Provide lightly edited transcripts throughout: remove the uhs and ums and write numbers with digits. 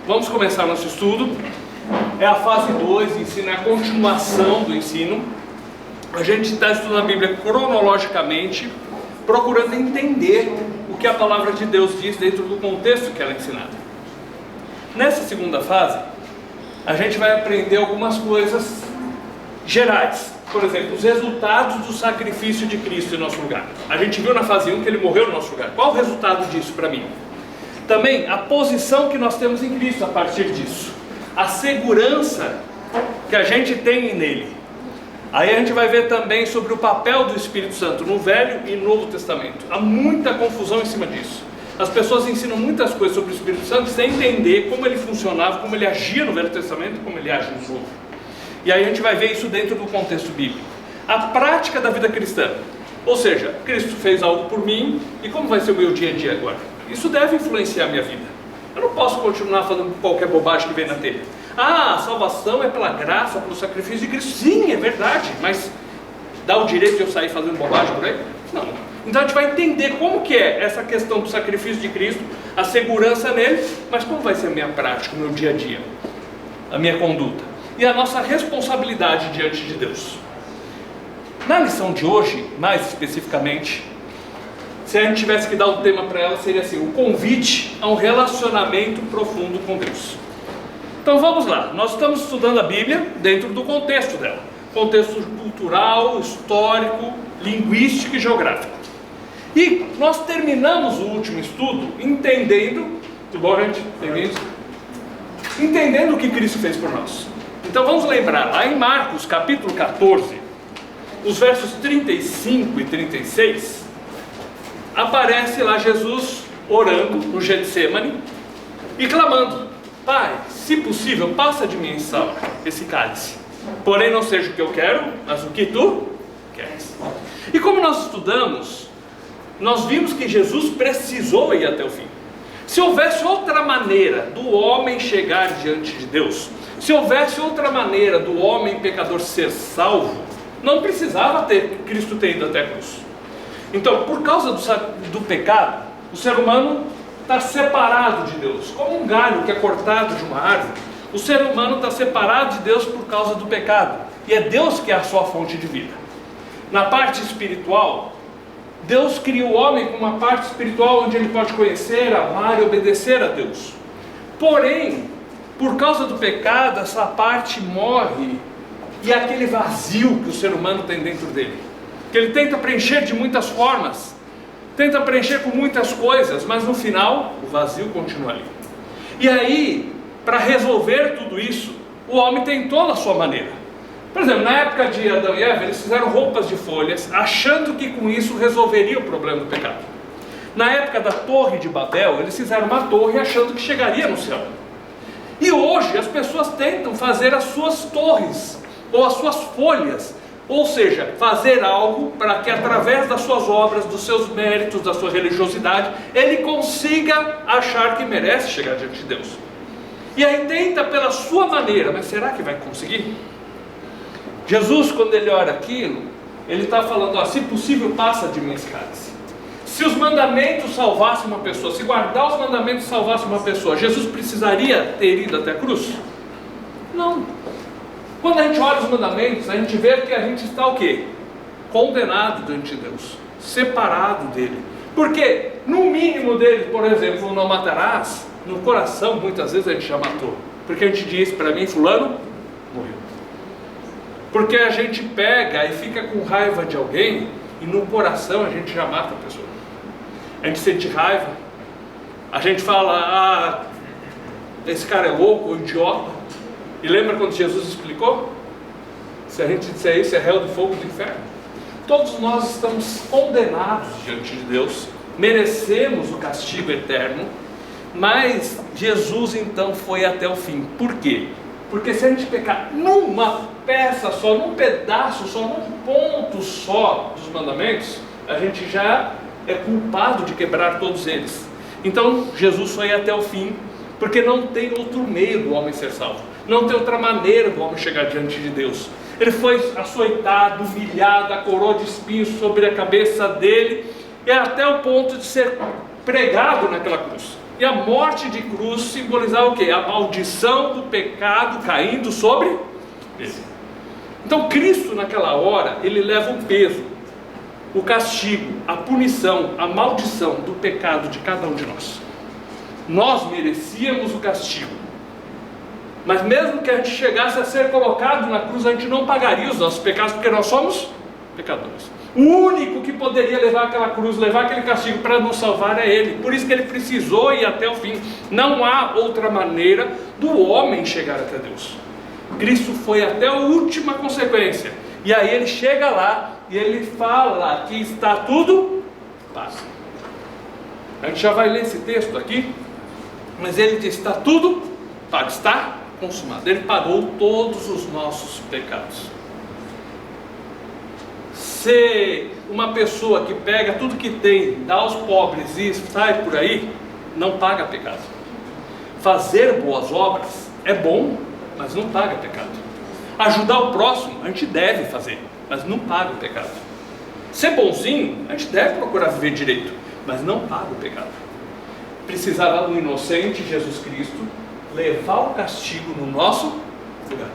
Vamos começar nosso estudo. É a fase 2, ensino é a continuação do ensino. A gente está estudando a Bíblia cronologicamente, procurando entender o que a palavra de Deus diz dentro do contexto que ela é ensinada. Nessa segunda fase, a gente vai aprender algumas coisas gerais. Por exemplo, os resultados do sacrifício de Cristo em nosso lugar. A gente viu na fase 1 que ele morreu no nosso lugar. Qual o resultado disso para mim? Também a posição que nós temos em Cristo a partir disso. A segurança que a gente tem nele. Aí a gente vai ver também sobre o papel do Espírito Santo no Velho e Novo Testamento. Há muita confusão em cima disso. As pessoas ensinam muitas coisas sobre o Espírito Santo sem entender como ele funcionava, como ele agia no Velho Testamento e como ele age no Novo. E aí a gente vai ver isso dentro do contexto bíblico. A prática da vida cristã. Ou seja, Cristo fez algo por mim, e como vai ser o meu dia a dia agora? Isso deve influenciar a minha vida. Eu não posso continuar fazendo qualquer bobagem que vem na telha. Ah, a salvação é pela graça, pelo sacrifício de Cristo. Sim, é verdade, mas dá o direito de eu sair fazendo bobagem por aí? Não. Então a gente vai entender como que é essa questão do sacrifício de Cristo, a segurança nele, mas como vai ser a minha prática, o meu dia a dia, a minha conduta. E a nossa responsabilidade diante de Deus. Na lição de hoje, mais especificamente, se a gente tivesse que dar um tema para ela, seria assim: o convite a um relacionamento profundo com Deus. Então vamos lá, nós estamos estudando a Bíblia dentro do contexto dela. Contexto cultural, histórico, linguístico e geográfico. E nós terminamos o último estudo entendendo o que Cristo fez por nós. Então vamos lembrar, lá em Marcos capítulo 14, os versos 35 e 36, aparece lá Jesus orando no Getsêmani e clamando: Pai, se possível, passa de mim esse cálice. Porém não seja o que eu quero, mas o que tu queres. E como nós estudamos, nós vimos que Jesus precisou ir até o fim. Se houvesse outra maneira do homem chegar diante de Deus, se houvesse outra maneira do homem pecador ser salvo, não precisava Cristo ter ido até a cruz. Então, por causa do pecado, o ser humano está separado de Deus, como um galho que é cortado de uma árvore. O ser humano está separado de Deus por causa do pecado, e é Deus que é a sua fonte de vida. Na parte espiritual, Deus cria o homem com uma parte espiritual onde ele pode conhecer, amar e obedecer a Deus. Porém, por causa do pecado, essa parte morre, e é aquele vazio que o ser humano tem dentro dele, que ele tenta preencher de muitas formas, tenta preencher com muitas coisas, mas no final o vazio continua ali. E aí, para resolver tudo isso, o homem tentou da sua maneira. Por exemplo, na época de Adão e Eva, eles fizeram roupas de folhas, achando que com isso resolveria o problema do pecado. Na época da Torre de Babel, eles fizeram uma torre achando que chegaria no céu. E hoje as pessoas tentam fazer as suas torres, ou as suas folhas, ou seja, fazer algo para que através das suas obras, dos seus méritos, da sua religiosidade, ele consiga achar que merece chegar diante de Deus. E aí tenta pela sua maneira, mas será que vai conseguir? Jesus, quando ele ora aquilo, ele está falando: se possível, passa de mim esse cálice. Se os mandamentos salvassem uma pessoa, se guardar os mandamentos salvasse uma pessoa, Jesus precisaria ter ido até a cruz? Não. Quando a gente olha os mandamentos, a gente vê que a gente está o quê? Condenado diante de Deus, separado dele. Porque no mínimo dele, por exemplo, não matarás, no coração muitas vezes a gente já matou. Porque a gente diz: para mim fulano morreu. Porque a gente pega e fica com raiva de alguém, e no coração a gente já mata a pessoa. A gente sente raiva, a gente fala: esse cara é louco ou idiota. E lembra quando Jesus explicou? Se a gente disser isso, é réu de fogo do inferno. Todos nós estamos condenados diante de Deus, merecemos o castigo eterno, mas Jesus então foi até o fim. Por quê? Porque se a gente pecar numa peça só, num pedaço só, num ponto só dos mandamentos, a gente já é culpado de quebrar todos eles. Então Jesus foi até o fim, porque não tem outro meio do homem ser salvo, não tem outra maneira do homem chegar diante de Deus. Ele foi açoitado, humilhado, a coroa de espinhos sobre a cabeça dele, e até o ponto de ser pregado naquela cruz. E a morte de cruz simbolizava o quê? A maldição do pecado caindo sobre ele. Então Cristo naquela hora, ele leva o peso, o castigo, a punição, a maldição do pecado de cada um de nós. Nós merecíamos o castigo, mas mesmo que a gente chegasse a ser colocado na cruz, a gente não pagaria os nossos pecados, porque nós somos pecadores. O único que poderia levar aquela cruz, levar aquele castigo para nos salvar é Ele. Por isso que Ele precisou ir até o fim. Não há outra maneira do homem chegar até Deus. Cristo foi até a última consequência. E aí Ele chega lá e Ele fala que está tudo pago. A gente já vai ler esse texto aqui, mas Ele diz: está tudo pago, está consumado. Ele pagou todos os nossos pecados. Se uma pessoa que pega tudo que tem, dá aos pobres e sai por aí, não paga pecado. Fazer boas obras é bom, mas não paga pecado. Ajudar o próximo, a gente deve fazer, mas não paga o pecado. Ser bonzinho, a gente deve procurar viver direito, mas não paga o pecado. Precisava do inocente Jesus Cristo levar o castigo no nosso lugar,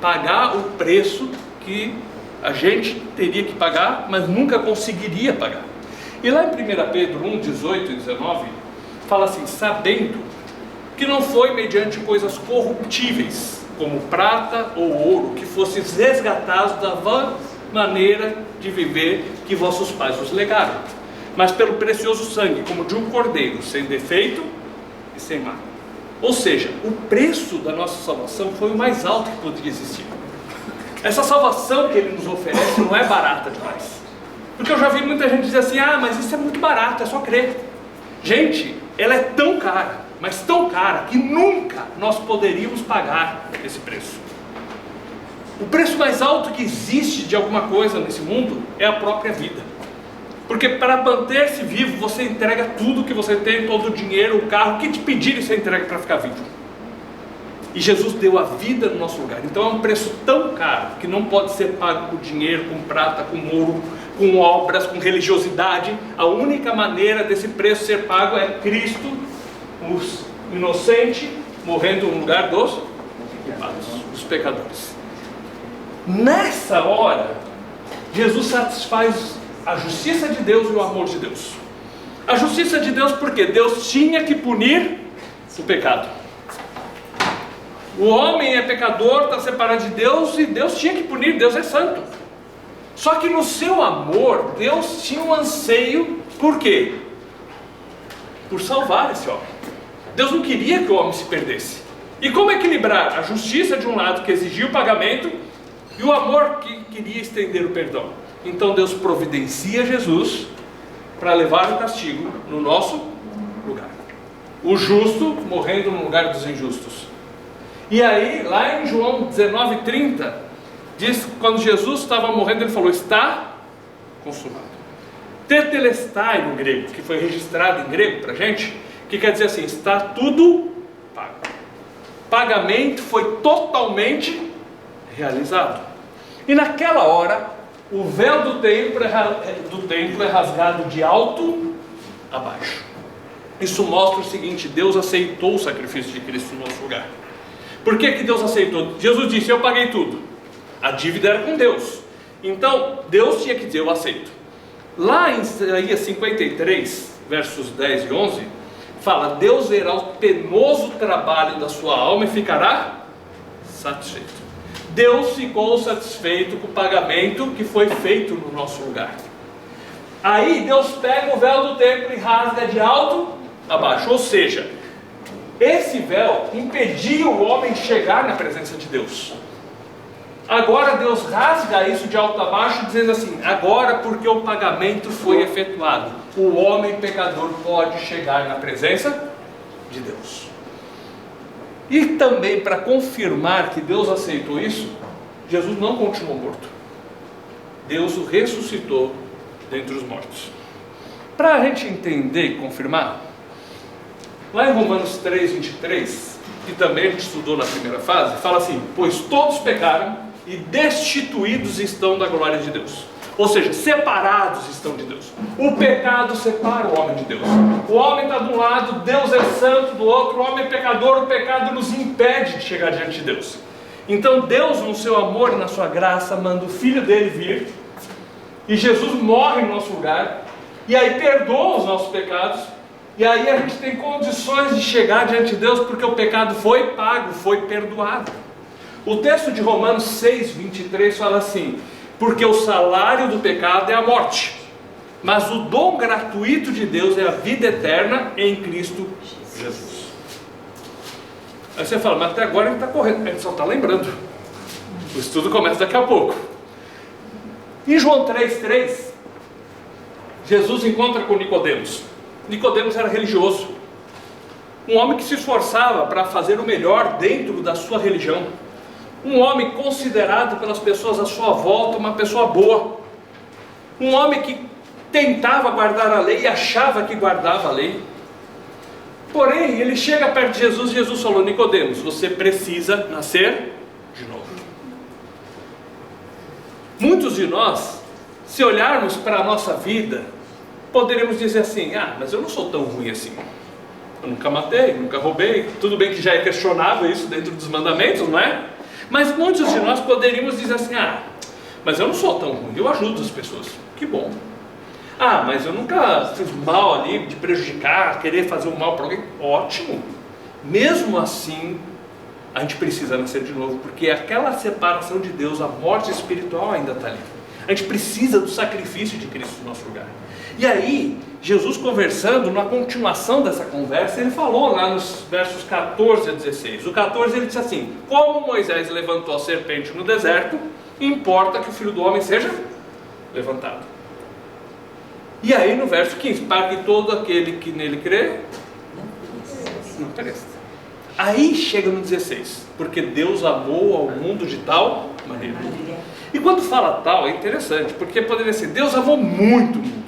pagar o preço que a gente teria que pagar, mas nunca conseguiria pagar. E lá em 1 Pedro 1, 18 e 19, fala assim: sabendo que não foi mediante coisas corruptíveis, como prata ou ouro, que fosses resgatados da vã maneira de viver que vossos pais os legaram, mas pelo precioso sangue, como de um cordeiro, sem defeito e sem mácula. Ou seja, o preço da nossa salvação foi o mais alto que poderia existir. Essa salvação que Ele nos oferece não é barata demais. Porque eu já vi muita gente dizer assim: ah, mas isso é muito barato, é só crer. Gente, ela é tão cara, mas tão cara, que nunca nós poderíamos pagar esse preço. O preço mais alto que existe de alguma coisa nesse mundo é a própria vida. Porque para manter-se vivo, você entrega tudo que você tem, todo o dinheiro, o carro, o que te pedirem você entrega para ficar vivo. E Jesus deu a vida no nosso lugar. Então é um preço tão caro que não pode ser pago com dinheiro, com prata, com ouro, com obras, com religiosidade. A única maneira desse preço ser pago é Cristo, o inocente, morrendo no lugar dos culpados, dos pecadores. Nessa hora, Jesus satisfaz a justiça de Deus e o amor de Deus. A justiça de Deus porque Deus tinha que punir o pecado. O homem é pecador, está separado de Deus, e Deus tinha que punir. Deus é santo. Só que no seu amor, Deus tinha um anseio. Por quê? Por salvar esse homem. Deus não queria que o homem se perdesse. E como equilibrar a justiça de um lado, que exigia o pagamento, e o amor que queria estender o perdão? Então Deus providencia Jesus para levar o castigo no nosso lugar. O justo morrendo no lugar dos injustos. E aí, lá em João 19:30, diz que quando Jesus estava morrendo, Ele falou: está consumado. Tetelestai no grego, que foi registrado em grego para a gente, que quer dizer assim: está tudo pago. Pagamento foi totalmente realizado. E naquela hora, o véu do templo é rasgado de alto a baixo. Isso mostra o seguinte: Deus aceitou o sacrifício de Cristo no nosso lugar. Por que Deus aceitou? Jesus disse: eu paguei tudo. A dívida era com Deus. Então Deus tinha que dizer: eu aceito. Lá em Isaías 53, versos 10 e 11, fala: Deus verá o penoso trabalho da sua alma e ficará satisfeito. Deus ficou satisfeito com o pagamento que foi feito no nosso lugar. Aí Deus pega o véu do templo e rasga de alto a baixo. Ou seja, esse véu impedia o homem de chegar na presença de Deus. Agora Deus rasga isso de alto a baixo, dizendo assim: agora, porque o pagamento foi efetuado, o homem pecador pode chegar na presença de Deus. E também, para confirmar que Deus aceitou isso, Jesus não continuou morto. Deus o ressuscitou dentre os mortos. Para a gente entender e confirmar, lá em Romanos 3:23, que também a gente estudou na primeira fase, fala assim: pois todos pecaram e destituídos estão da glória de Deus. Ou seja, separados estão de Deus. O pecado separa o homem de Deus. O homem está de um lado, Deus é santo do outro, o homem é pecador, o pecado nos impede de chegar diante de Deus. Então Deus, no seu amor e na sua graça, manda o Filho dele vir, e Jesus morre no nosso lugar, e aí perdoa os nossos pecados, e aí a gente tem condições de chegar diante de Deus, porque o pecado foi pago, foi perdoado. O texto de Romanos 6, 23 fala assim: porque o salário do pecado é a morte, mas o dom gratuito de Deus é a vida eterna em Cristo Jesus. Aí você fala, mas até agora a gente está correndo, a gente só está lembrando. O estudo começa daqui a pouco. Em João 3,3, Jesus encontra com Nicodemos. Nicodemos era religioso, um homem que se esforçava para fazer o melhor dentro da sua religião, um homem considerado pelas pessoas à sua volta uma pessoa boa, um homem que tentava guardar a lei e achava que guardava a lei. Porém, ele chega perto de Jesus e Jesus falou: Nicodemos, você precisa nascer de novo. Muitos de nós, se olharmos para a nossa vida, poderíamos dizer assim: ah, mas eu não sou tão ruim assim. Eu nunca matei, nunca roubei. Tudo bem que já é questionável isso dentro dos mandamentos, não é? Mas muitos de nós poderíamos dizer assim: ah, mas eu não sou tão ruim, eu ajudo as pessoas. Que bom. Ah, mas eu nunca fiz mal ali, de prejudicar, querer fazer um mal para alguém. Ótimo. Mesmo assim, a gente precisa nascer de novo, porque aquela separação de Deus, a morte espiritual ainda está ali. A gente precisa do sacrifício de Cristo no nosso lugar. E aí, Jesus conversando, na continuação dessa conversa, ele falou lá nos versos 14 a 16. O 14 ele disse assim: como Moisés levantou a serpente no deserto, importa que o Filho do Homem seja levantado. E aí no verso 15, para que todo aquele que nele crê, não pereça. Aí chega no 16, porque Deus amou ao mundo de tal maneira. E quando fala tal, é interessante, porque poderia ser, Deus amou muito o mundo,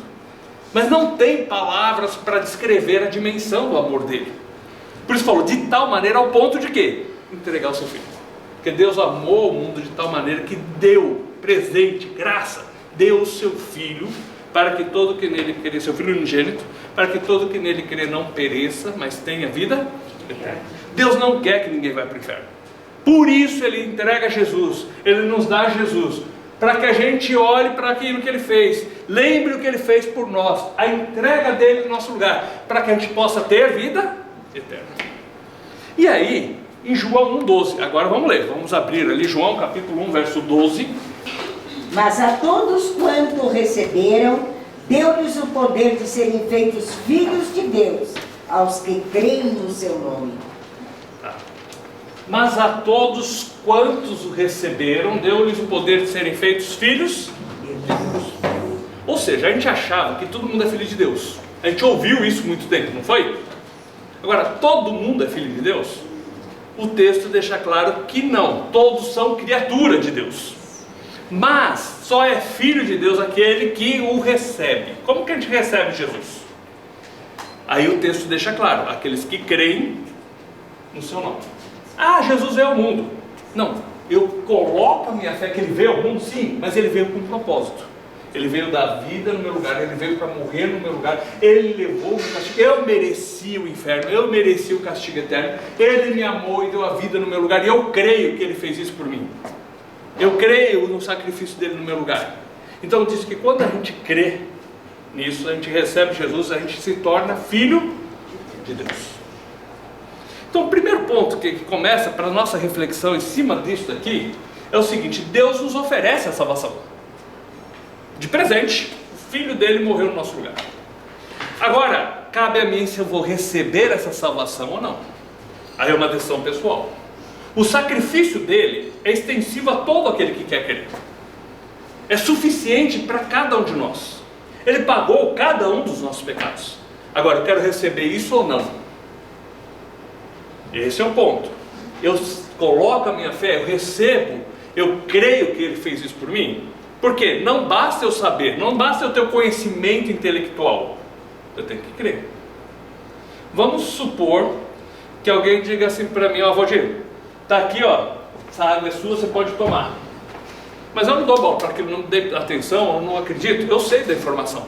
mas não tem palavras para descrever a dimensão do amor dele. Por isso falou, de tal maneira ao ponto de quê? Entregar o seu filho. Porque Deus amou o mundo de tal maneira que deu presente, graça, deu o seu filho, para que todo que nele crê, seu filho unigênito, para que todo que nele crê não pereça, mas tenha vida eterna. Deus não quer que ninguém vá para o inferno. Por isso ele entrega Jesus, ele nos dá Jesus, para que a gente olhe para aquilo que ele fez, lembre o que ele fez por nós, a entrega dele no nosso lugar, para que a gente possa ter vida eterna. E aí, em João 1,12, agora vamos ler, vamos abrir ali João capítulo 1, verso 12. Mas a todos quanto receberam, deu-lhes o poder de serem feitos filhos de Deus, aos que creem no seu nome. Mas a todos quantos o receberam, deu-lhes o poder de serem feitos filhos de Deus. Ou seja, a gente achava que todo mundo é filho de Deus. A gente ouviu isso muito tempo, não foi? Agora, todo mundo é filho de Deus? O texto deixa claro que não, todos são criatura de Deus. Mas só é filho de Deus aquele que o recebe. Como que a gente recebe Jesus? Aí o texto deixa claro, aqueles que creem no seu nome. Ah, Jesus veio ao mundo. Não, eu coloco a minha fé que ele veio ao mundo, sim, mas ele veio com um propósito. Ele veio dar vida no meu lugar, ele veio para morrer no meu lugar, ele levou o castigo. Eu merecia o inferno, eu merecia o castigo eterno, ele me amou e deu a vida no meu lugar, e eu creio que ele fez isso por mim. Eu creio no sacrifício dele no meu lugar. Então diz que quando a gente crê nisso, a gente recebe Jesus, a gente se torna filho de Deus. Então o primeiro ponto que começa para a nossa reflexão em cima disso aqui é o seguinte: Deus nos oferece a salvação de presente. O filho dele morreu no nosso lugar. Agora, cabe a mim se eu vou receber essa salvação ou não. Aí é uma decisão pessoal. O sacrifício dele é extensivo a todo aquele que quer crer. É suficiente para cada um de nós. Ele pagou cada um dos nossos pecados. Agora, eu quero receber isso ou não? Esse é o ponto. Eu coloco a minha fé, eu recebo, eu creio que ele fez isso por mim. Porque não basta eu saber, não basta eu ter o conhecimento intelectual. Eu tenho que crer. Vamos supor que alguém diga assim para mim: ó, Valdir, está aqui, ó, essa água é sua, você pode tomar. Mas eu não dou bola para aquilo, não dei atenção, eu não acredito, eu sei da informação.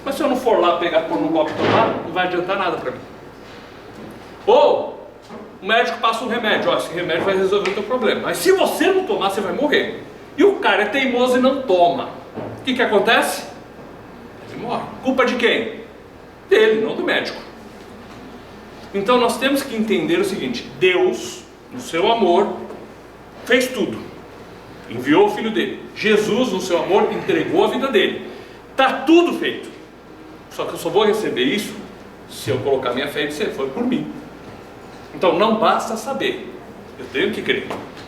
Mas se eu não for lá pegar, pôr no copo e tomar, não vai adiantar nada para mim. Ou o médico passa um remédio, esse remédio vai resolver o teu problema. Mas se você não tomar, você vai morrer. E o cara é teimoso e não toma. O que acontece? Ele morre. Culpa de quem? Dele, não do médico. Então nós temos que entender o seguinte: Deus, no seu amor, fez tudo. Enviou o filho dele. Jesus, no seu amor, entregou a vida dele. Está tudo feito. Só que eu só vou receber isso se eu colocar minha fé e dizer, foi por mim. Então não basta saber, eu tenho que crer.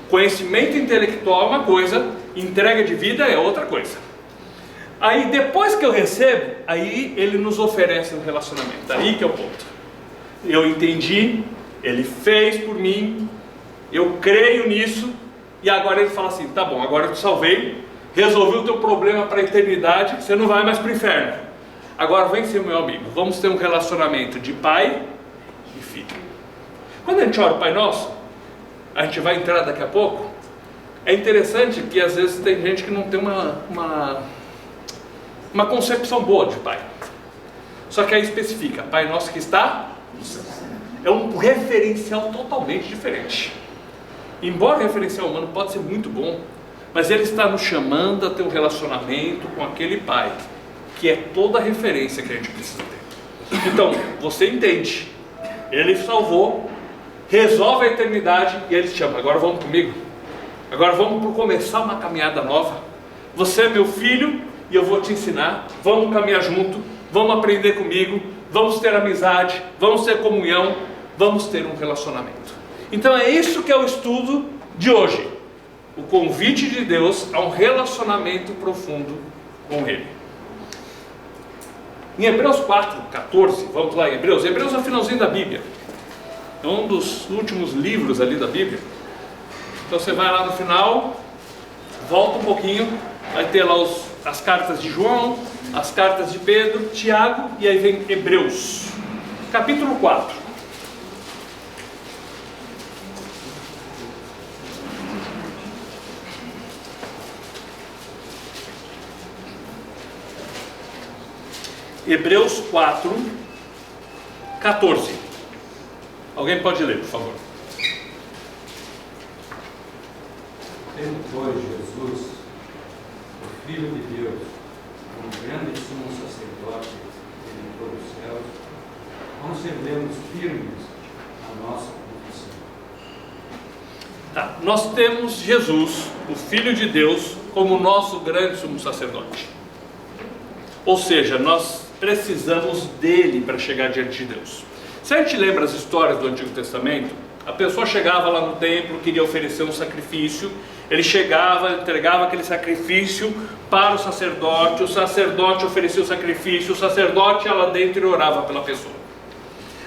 Conhecimento intelectual é uma coisa, entrega de vida é outra coisa. Aí depois que eu recebo, aí ele nos oferece um relacionamento. Aí que é o ponto. Eu entendi, ele fez por mim, eu creio nisso, e agora ele fala assim, tá bom, agora eu te salvei, resolvi o teu problema para a eternidade, você não vai mais para o inferno. Agora vem ser meu amigo, vamos ter um relacionamento de pai e filho. Quando a gente ora o Pai Nosso, a gente vai entrar daqui a pouco, é interessante que às vezes tem gente que não tem uma concepção boa de pai. Só que aí especifica, Pai Nosso que está no céu. É um referencial totalmente diferente. Embora o referencial humano pode ser muito bom, mas ele está nos chamando a ter um relacionamento com aquele pai, que é toda a referência que a gente precisa ter. Então, você entende, ele salvou, resolve a eternidade e ele te chama, agora vamos comigo, agora vamos começar uma caminhada nova, você é meu filho e eu vou te ensinar, vamos caminhar junto, vamos aprender comigo, vamos ter amizade, vamos ter comunhão, vamos ter um relacionamento. Então é isso que é o estudo de hoje, o convite de Deus a um relacionamento profundo com Ele. Em Hebreus 4:14, vamos lá em Hebreus é o finalzinho da Bíblia, é um dos últimos livros ali da Bíblia. Então você vai lá no final, volta um pouquinho, vai ter lá as cartas de João, as cartas de Pedro, Tiago, e aí vem Hebreus, capítulo 4. Hebreus 4:14. Alguém pode ler, por favor? Tendo, pois, Jesus, o Filho de Deus, como grande sumo sacerdote que entrou dos céus, conservemos firmes a nossa confissão. Tá. Nós temos Jesus, o Filho de Deus, como nosso grande sumo sacerdote. Ou seja, nós precisamos dele para chegar diante de Deus. Se a gente lembra as histórias do Antigo Testamento, a pessoa chegava lá no templo, queria oferecer um sacrifício, ele chegava, entregava aquele sacrifício para o sacerdote oferecia o sacrifício, o sacerdote ia lá dentro e orava pela pessoa.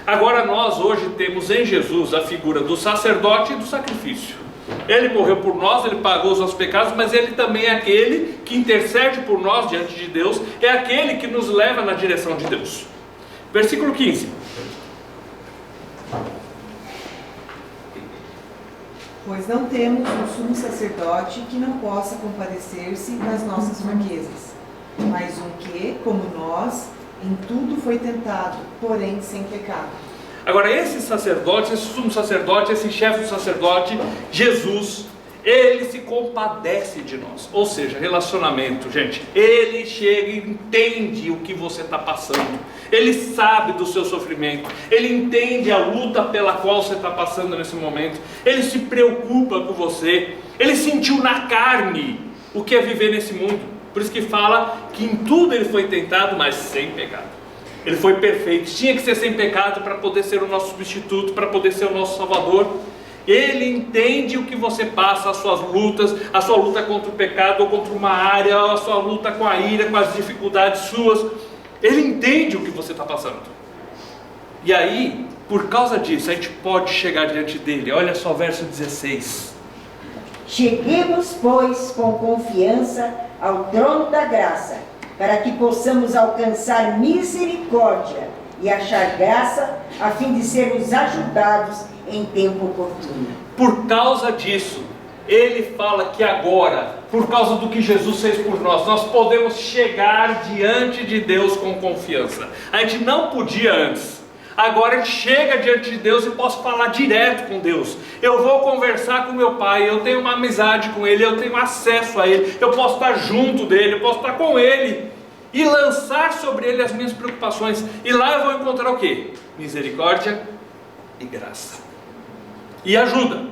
Agora nós hoje temos em Jesus a figura do sacerdote e do sacrifício. Ele morreu por nós, ele pagou os nossos pecados, mas ele também é aquele que intercede por nós diante de Deus, é aquele que nos leva na direção de Deus. Versículo 15. Pois não temos um sumo sacerdote que não possa compadecer-se das nossas fraquezas, mas um que, como nós, em tudo foi tentado, porém sem pecado. Agora esse sacerdote, esse sumo sacerdote, esse chefe do sacerdote, Jesus, ele se compadece de nós. Ou seja, relacionamento, gente, ele chega e entende o que você está passando, ele sabe do seu sofrimento, ele entende a luta pela qual você está passando nesse momento, ele se preocupa com você, ele sentiu na carne o que é viver nesse mundo. Por isso que fala que em tudo ele foi tentado, mas sem pecado. Ele foi perfeito, tinha que ser sem pecado para poder ser o nosso substituto, para poder ser o nosso salvador. Ele entende o que você passa, as suas lutas, a sua luta contra o pecado ou contra uma área, a sua luta com a ira, com as dificuldades suas. Ele entende o que você está passando. E aí, por causa disso, a gente pode chegar diante dele. Olha só o verso 16. Cheguemos, pois, com confiança ao trono da graça, para que possamos alcançar misericórdia e achar graça, a fim de sermos ajudados em tempo oportuno. Por causa disso, ele fala que agora, por causa do que Jesus fez por nós, nós podemos chegar diante de Deus com confiança. A gente não podia antes. Agora a gente chega diante de Deus e posso falar direto com Deus. Eu vou conversar com meu Pai, eu tenho uma amizade com Ele, eu tenho acesso a Ele, eu posso estar junto dEle, eu posso estar com Ele e lançar sobre Ele as minhas preocupações. E lá eu vou encontrar o quê? Misericórdia e graça e ajuda.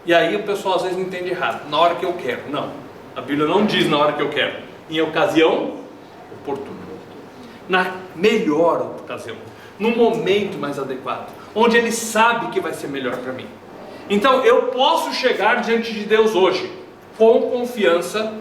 E aí o pessoal às vezes entende errado, na hora que eu quero. Não, a Bíblia não diz na hora que eu quero, em ocasião oportuna, na melhor ocasião, no momento mais adequado, onde Ele sabe que vai ser melhor para mim. Então eu posso chegar diante de Deus hoje com confiança,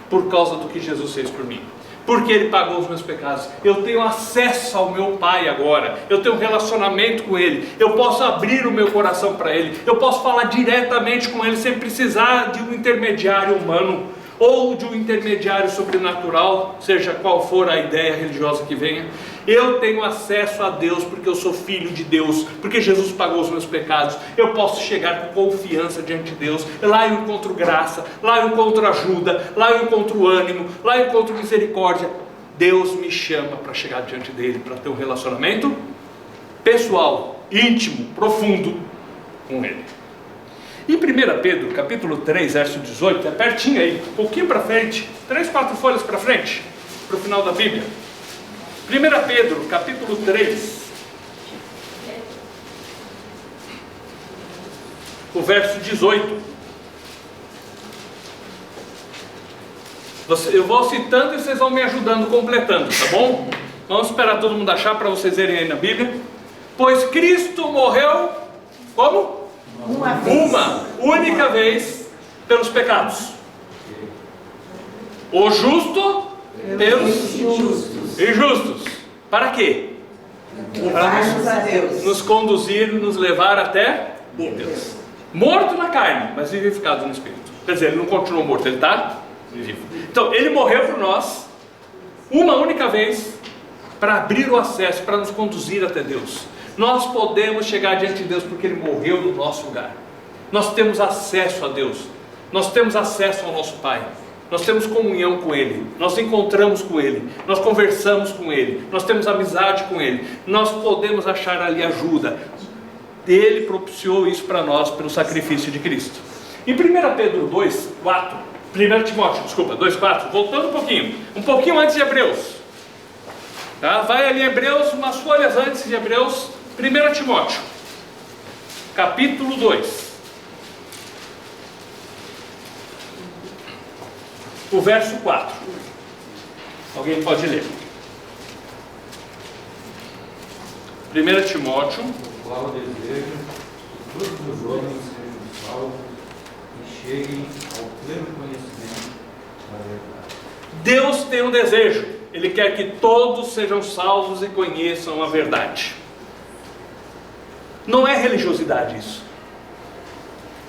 por causa do que Jesus fez por mim, porque Ele pagou os meus pecados. Eu tenho acesso ao meu Pai agora, eu tenho um relacionamento com Ele, eu posso abrir o meu coração para Ele, eu posso falar diretamente com Ele, sem precisar de um intermediário humano, ou de um intermediário sobrenatural, seja qual for a ideia religiosa que venha. Eu tenho acesso a Deus porque eu sou filho de Deus, porque Jesus pagou os meus pecados. Eu posso chegar com confiança diante de Deus. Lá eu encontro graça, lá eu encontro ajuda, lá eu encontro ânimo, lá eu encontro misericórdia. Deus me chama para chegar diante dele, para ter um relacionamento pessoal, íntimo, profundo com Ele. Em 1 Pedro, capítulo 3, verso 18, é pertinho aí, um pouquinho para frente, 3, 4 folhas para frente, para o final da Bíblia. 1 Pedro, capítulo 3, o verso 18. Eu vou citando e vocês vão me ajudando, completando, tá bom? Vamos esperar todo mundo achar para vocês verem aí na Bíblia. Pois Cristo morreu, como? Uma vez. Uma única vez pelos pecados. O justo pelos injustos. Para quê? Levar-nos a Deus. Nos conduzir, nos levar até Deus. Morto na carne, mas vivificado no Espírito. Quer dizer, ele não continuou morto, ele está vivo. Então, ele morreu por nós, uma única vez, para abrir o acesso, para nos conduzir até Deus. Nós podemos chegar diante de Deus porque Ele morreu no nosso lugar. Nós temos acesso a Deus. Nós temos acesso ao nosso Pai. Nós temos comunhão com Ele. Nós encontramos com Ele. Nós conversamos com Ele. Nós temos amizade com Ele. Nós podemos achar ali ajuda. Ele propiciou isso para nós pelo sacrifício de Cristo. Em 1 Pedro 2, 4, 1 Timóteo, desculpa, 2, 4, voltando um pouquinho antes de Hebreus. Tá? Vai ali em Hebreus, umas folhas antes de Hebreus, 1 Timóteo, capítulo 2, o verso 4. Alguém pode ler? 1 Timóteo. O qual desejo que todos os homens sejam salvos e cheguem ao pleno conhecimento da verdade. Deus tem um desejo. Ele quer que todos sejam salvos e conheçam a verdade. Não é religiosidade isso.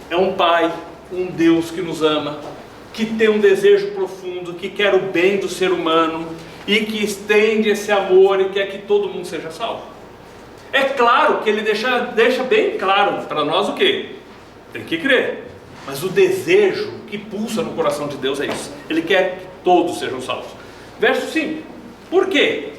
É um Pai, um Deus que nos ama, que tem um desejo profundo, que quer o bem do ser humano e que estende esse amor e quer que todo mundo seja salvo. É claro que Ele deixa bem claro para nós o quê? Tem que crer. Mas o desejo que pulsa no coração de Deus é isso. Ele quer que todos sejam salvos. Verso 5. Por quê?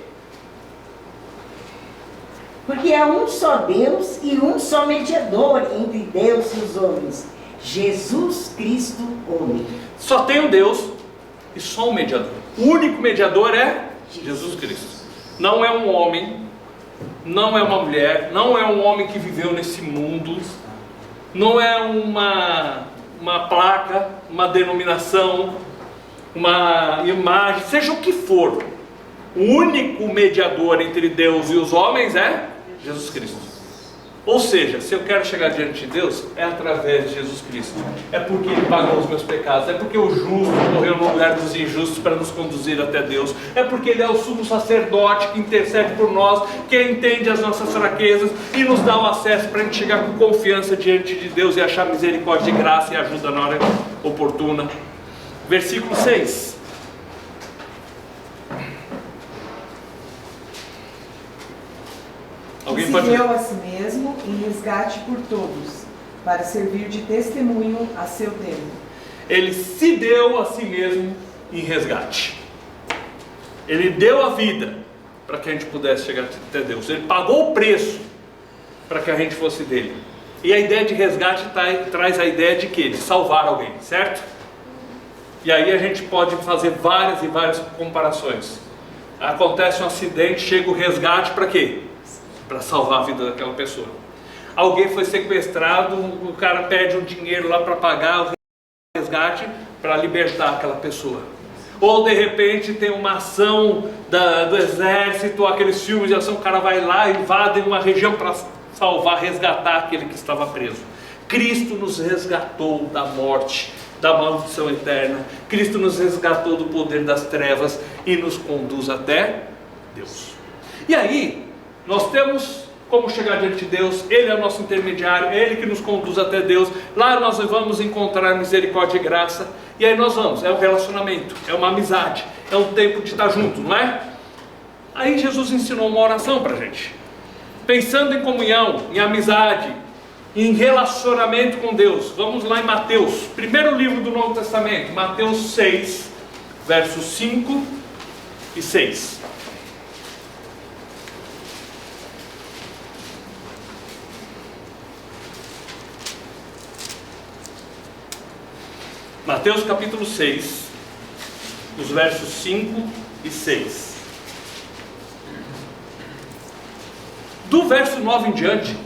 Porque há um só Deus e um só mediador entre Deus e os homens, Jesus Cristo, homem. Só tem um Deus e só um mediador. O único mediador é Jesus Cristo. Não é um homem, não é uma mulher, não é um homem que viveu nesse mundo, não é uma placa, uma denominação, uma imagem, seja o que for. O único mediador entre Deus e os homens é Jesus Cristo. Ou seja, se eu quero chegar diante de Deus, é através de Jesus Cristo. É porque Ele pagou os meus pecados. É porque o justo morreu no lugar dos injustos para nos conduzir até Deus. É porque Ele é o sumo sacerdote que intercede por nós, que entende as nossas fraquezas e nos dá o acesso para a gente chegar com confiança diante de Deus e achar misericórdia e graça e ajuda na hora oportuna. Versículo 6. Que se deu a si mesmo em resgate por todos, para servir de testemunho a seu tempo. Ele se deu a si mesmo em resgate. Ele deu a vida para que a gente pudesse chegar até Deus. Ele pagou o preço para que a gente fosse dele. E a ideia de resgate traz a ideia de quê? De salvar alguém, certo? E aí a gente pode fazer várias e várias comparações. Acontece um acidente, chega o resgate para quê? Para salvar a vida daquela pessoa. Alguém foi sequestrado, o cara pede um dinheiro lá para pagar o resgate para libertar aquela pessoa. Ou de repente tem uma ação do exército, aqueles filmes de ação, o cara vai lá e invade uma região para salvar, resgatar aquele que estava preso. Cristo nos resgatou da morte, da maldição eterna. Cristo nos resgatou do poder das trevas e nos conduz até Deus. E aí, nós temos como chegar diante de Deus. Ele é o nosso intermediário, é Ele que nos conduz até Deus. Lá nós vamos encontrar misericórdia e graça. E aí nós vamos, é um relacionamento, é uma amizade, é um tempo de estar junto, não é? Aí Jesus ensinou uma oração para a gente, pensando em comunhão, em amizade, em relacionamento com Deus. Vamos lá em Mateus, primeiro livro do Novo Testamento, Mateus 6, versos 5 e 6. Mateus capítulo 6, os versos 5 e 6. Do verso 9 em diante,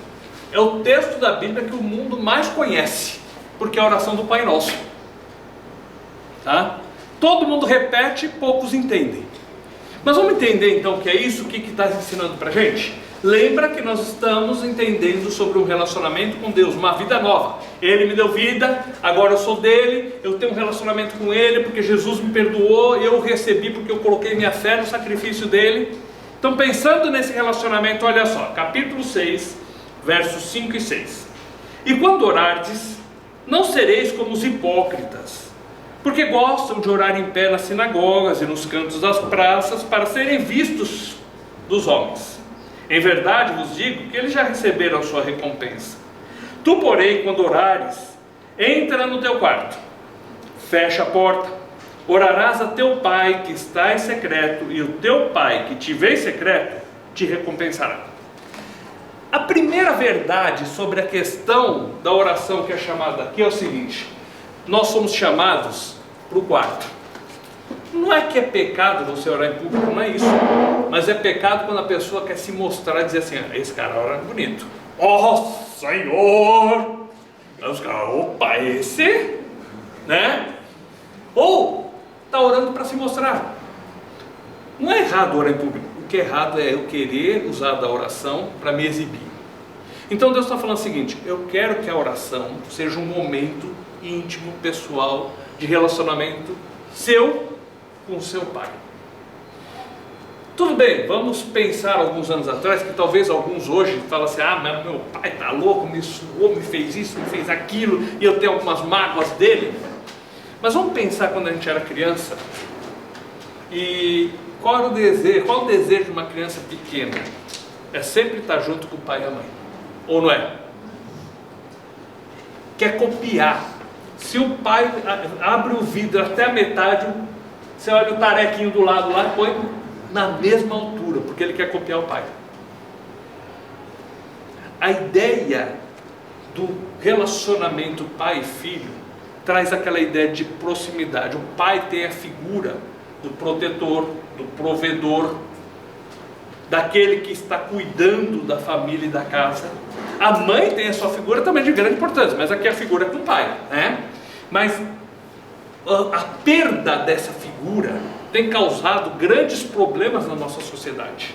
é o texto da Bíblia que o mundo mais conhece, porque é a oração do Pai Nosso. Tá? Todo mundo repete, poucos entendem. Mas vamos entender então o que é isso, o que está ensinando para a gente? Lembra que nós estamos entendendo sobre um relacionamento com Deus, uma vida nova. Ele me deu vida, agora eu sou dele, eu tenho um relacionamento com Ele, porque Jesus me perdoou, eu recebi porque eu coloquei minha fé no sacrifício dele. Então, pensando nesse relacionamento, olha só, capítulo 6, versos 5 e 6. E quando orardes, não sereis como os hipócritas, porque gostam de orar em pé nas sinagogas e nos cantos das praças, para serem vistos dos homens. Em verdade vos digo que eles já receberam a sua recompensa. Tu, porém, quando orares, entra no teu quarto, fecha a porta, orarás a teu pai que está em secreto, e o teu pai que te vê em secreto te recompensará. A primeira verdade sobre a questão da oração que é chamada aqui é o seguinte: nós somos chamados para o quarto. Não é que é pecado você orar em público, não é isso. Mas é pecado quando a pessoa quer se mostrar e dizer assim: esse cara ora bonito. Oh, Senhor! Aí os caras, opa, esse? Né? Ou está orando para se mostrar. Não é errado orar em público. O que é errado é eu querer usar da oração para me exibir. Então Deus está falando o seguinte: eu quero que a oração seja um momento íntimo, pessoal, de relacionamento seu com o seu pai. Tudo bem, vamos pensar alguns anos atrás, que talvez alguns hoje falam assim: ah, mas meu pai está louco, me suou, me fez isso, me fez aquilo, e eu tenho algumas mágoas dele. Mas vamos pensar quando a gente era criança, e qual era o desejo, qual o desejo de uma criança pequena? É sempre estar junto com o pai e a mãe, ou não é? Quer copiar. Se o pai abre o vidro até a metade, você olha o tarequinho do lado lá e põe na mesma altura, porque ele quer copiar o pai. A ideia do relacionamento pai e filho traz aquela ideia de proximidade. O pai tem a figura do protetor, do provedor, daquele que está cuidando da família e da casa. A mãe tem a sua figura também de grande importância, mas aqui a figura é do pai, né? Mas a perda dessa figura tem causado grandes problemas na nossa sociedade,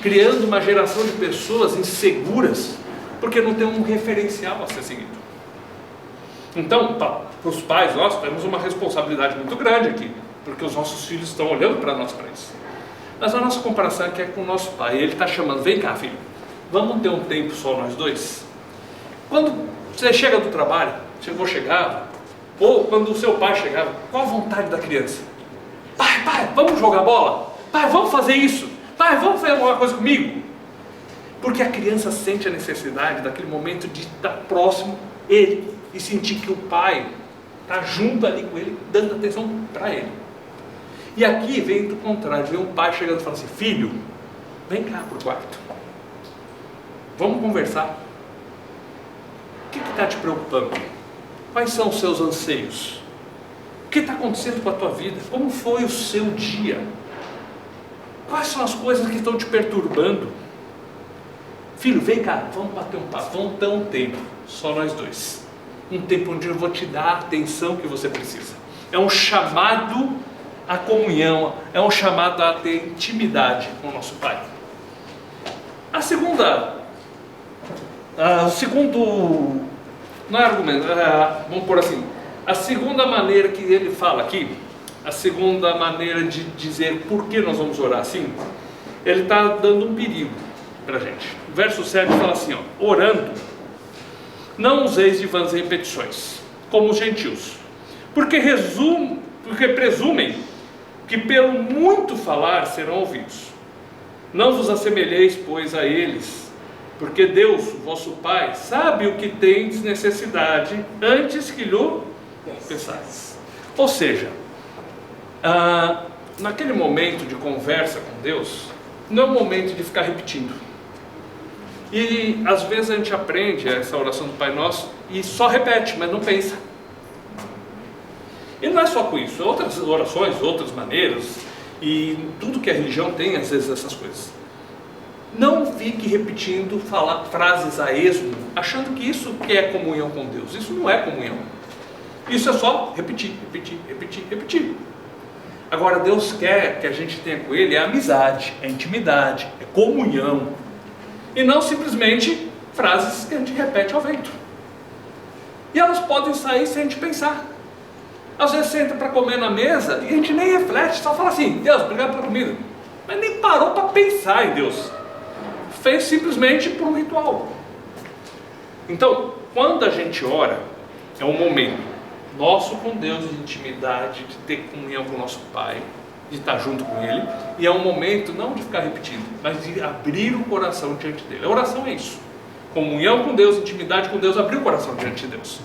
criando uma geração de pessoas inseguras, porque não tem um referencial a ser seguido. Então, para os pais, nós temos uma responsabilidade muito grande aqui, porque os nossos filhos estão olhando para nós para isso. Mas a nossa comparação aqui é com o nosso pai. Ele está chamando: vem cá, filho, vamos ter um tempo só nós dois. Quando você chega do trabalho, chegava, ou quando o seu pai chegava, qual a vontade da criança? Pai, vamos jogar bola? Pai, vamos fazer isso? Pai, vamos fazer alguma coisa comigo? Porque a criança sente a necessidade daquele momento de estar próximo ele e sentir que o pai está junto ali com ele, dando atenção para ele. E aqui vem do contrário, vem um pai chegando e falando assim: filho, vem cá para o quarto, vamos conversar. O que está te preocupando? Quais são os seus anseios? O que está acontecendo com a tua vida? Como foi o seu dia? Quais são as coisas que estão te perturbando? Filho, vem cá, vamos bater um papo, vamos dar um tempo, só nós dois. Um tempo onde eu vou te dar a atenção que você precisa. É um chamado à comunhão, é um chamado a ter intimidade com o nosso Pai. O segundo, não é argumento, vamos pôr assim, a segunda maneira que ele fala aqui, a segunda maneira de dizer por que nós vamos orar assim, ele está dando um perigo para a gente. O verso 7 fala assim, ó: orando, não useis de vãs repetições, como os gentios, porque presumem que pelo muito falar serão ouvidos. Não vos assemelheis, pois, a eles, porque Deus, o vosso Pai, sabe o que tendes necessidade antes que lhe pensais. Ou seja, naquele momento de conversa com Deus, não é um momento de ficar repetindo. E às vezes a gente aprende essa oração do Pai Nosso e só repete, mas não pensa. E não é só com isso, outras orações, outras maneiras, e tudo que a religião tem às vezes essas coisas. Não fique repetindo frases a esmo, achando que isso que é comunhão com Deus. Isso não é comunhão. Isso é só repetir, repetir, repetir, repetir. Agora Deus quer que a gente tenha com Ele amizade, intimidade, comunhão. E não simplesmente frases que a gente repete ao vento. E elas podem sair sem a gente pensar. Às vezes você entra para comer na mesa e a gente nem reflete, só fala assim: Deus, obrigado pela comida. Mas nem parou para pensar em Deus. Fez simplesmente por um ritual. Então, quando a gente ora, é um momento nosso com Deus, de intimidade, de ter comunhão com o nosso Pai, de estar junto com Ele, e é um momento não de ficar repetindo, mas de abrir o coração diante dele. A oração é isso: comunhão com Deus, intimidade com Deus, abrir o coração diante de Deus.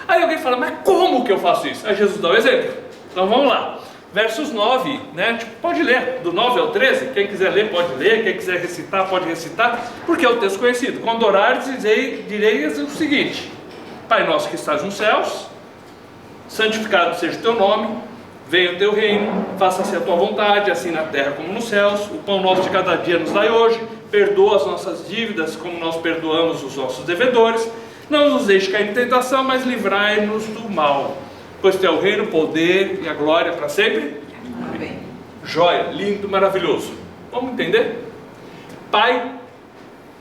Aí alguém fala: mas como que eu faço isso? Aí Jesus dá o exemplo. Então vamos lá, versos 9, né? Pode ler, do 9 ao 13, quem quiser ler pode ler, quem quiser recitar pode recitar, porque é o texto conhecido. Quando orares, direis o seguinte: Pai nosso que estás nos céus, santificado seja o teu nome, venha o teu reino, faça-se a tua vontade, assim na terra como nos céus. O pão nosso de cada dia nos dai hoje, perdoa as nossas dívidas como nós perdoamos os nossos devedores. Não nos deixe cair em tentação, mas livrai-nos do mal, pois teu o reino, o poder e a glória para sempre. Amém. Joia, lindo, maravilhoso. Vamos entender? Pai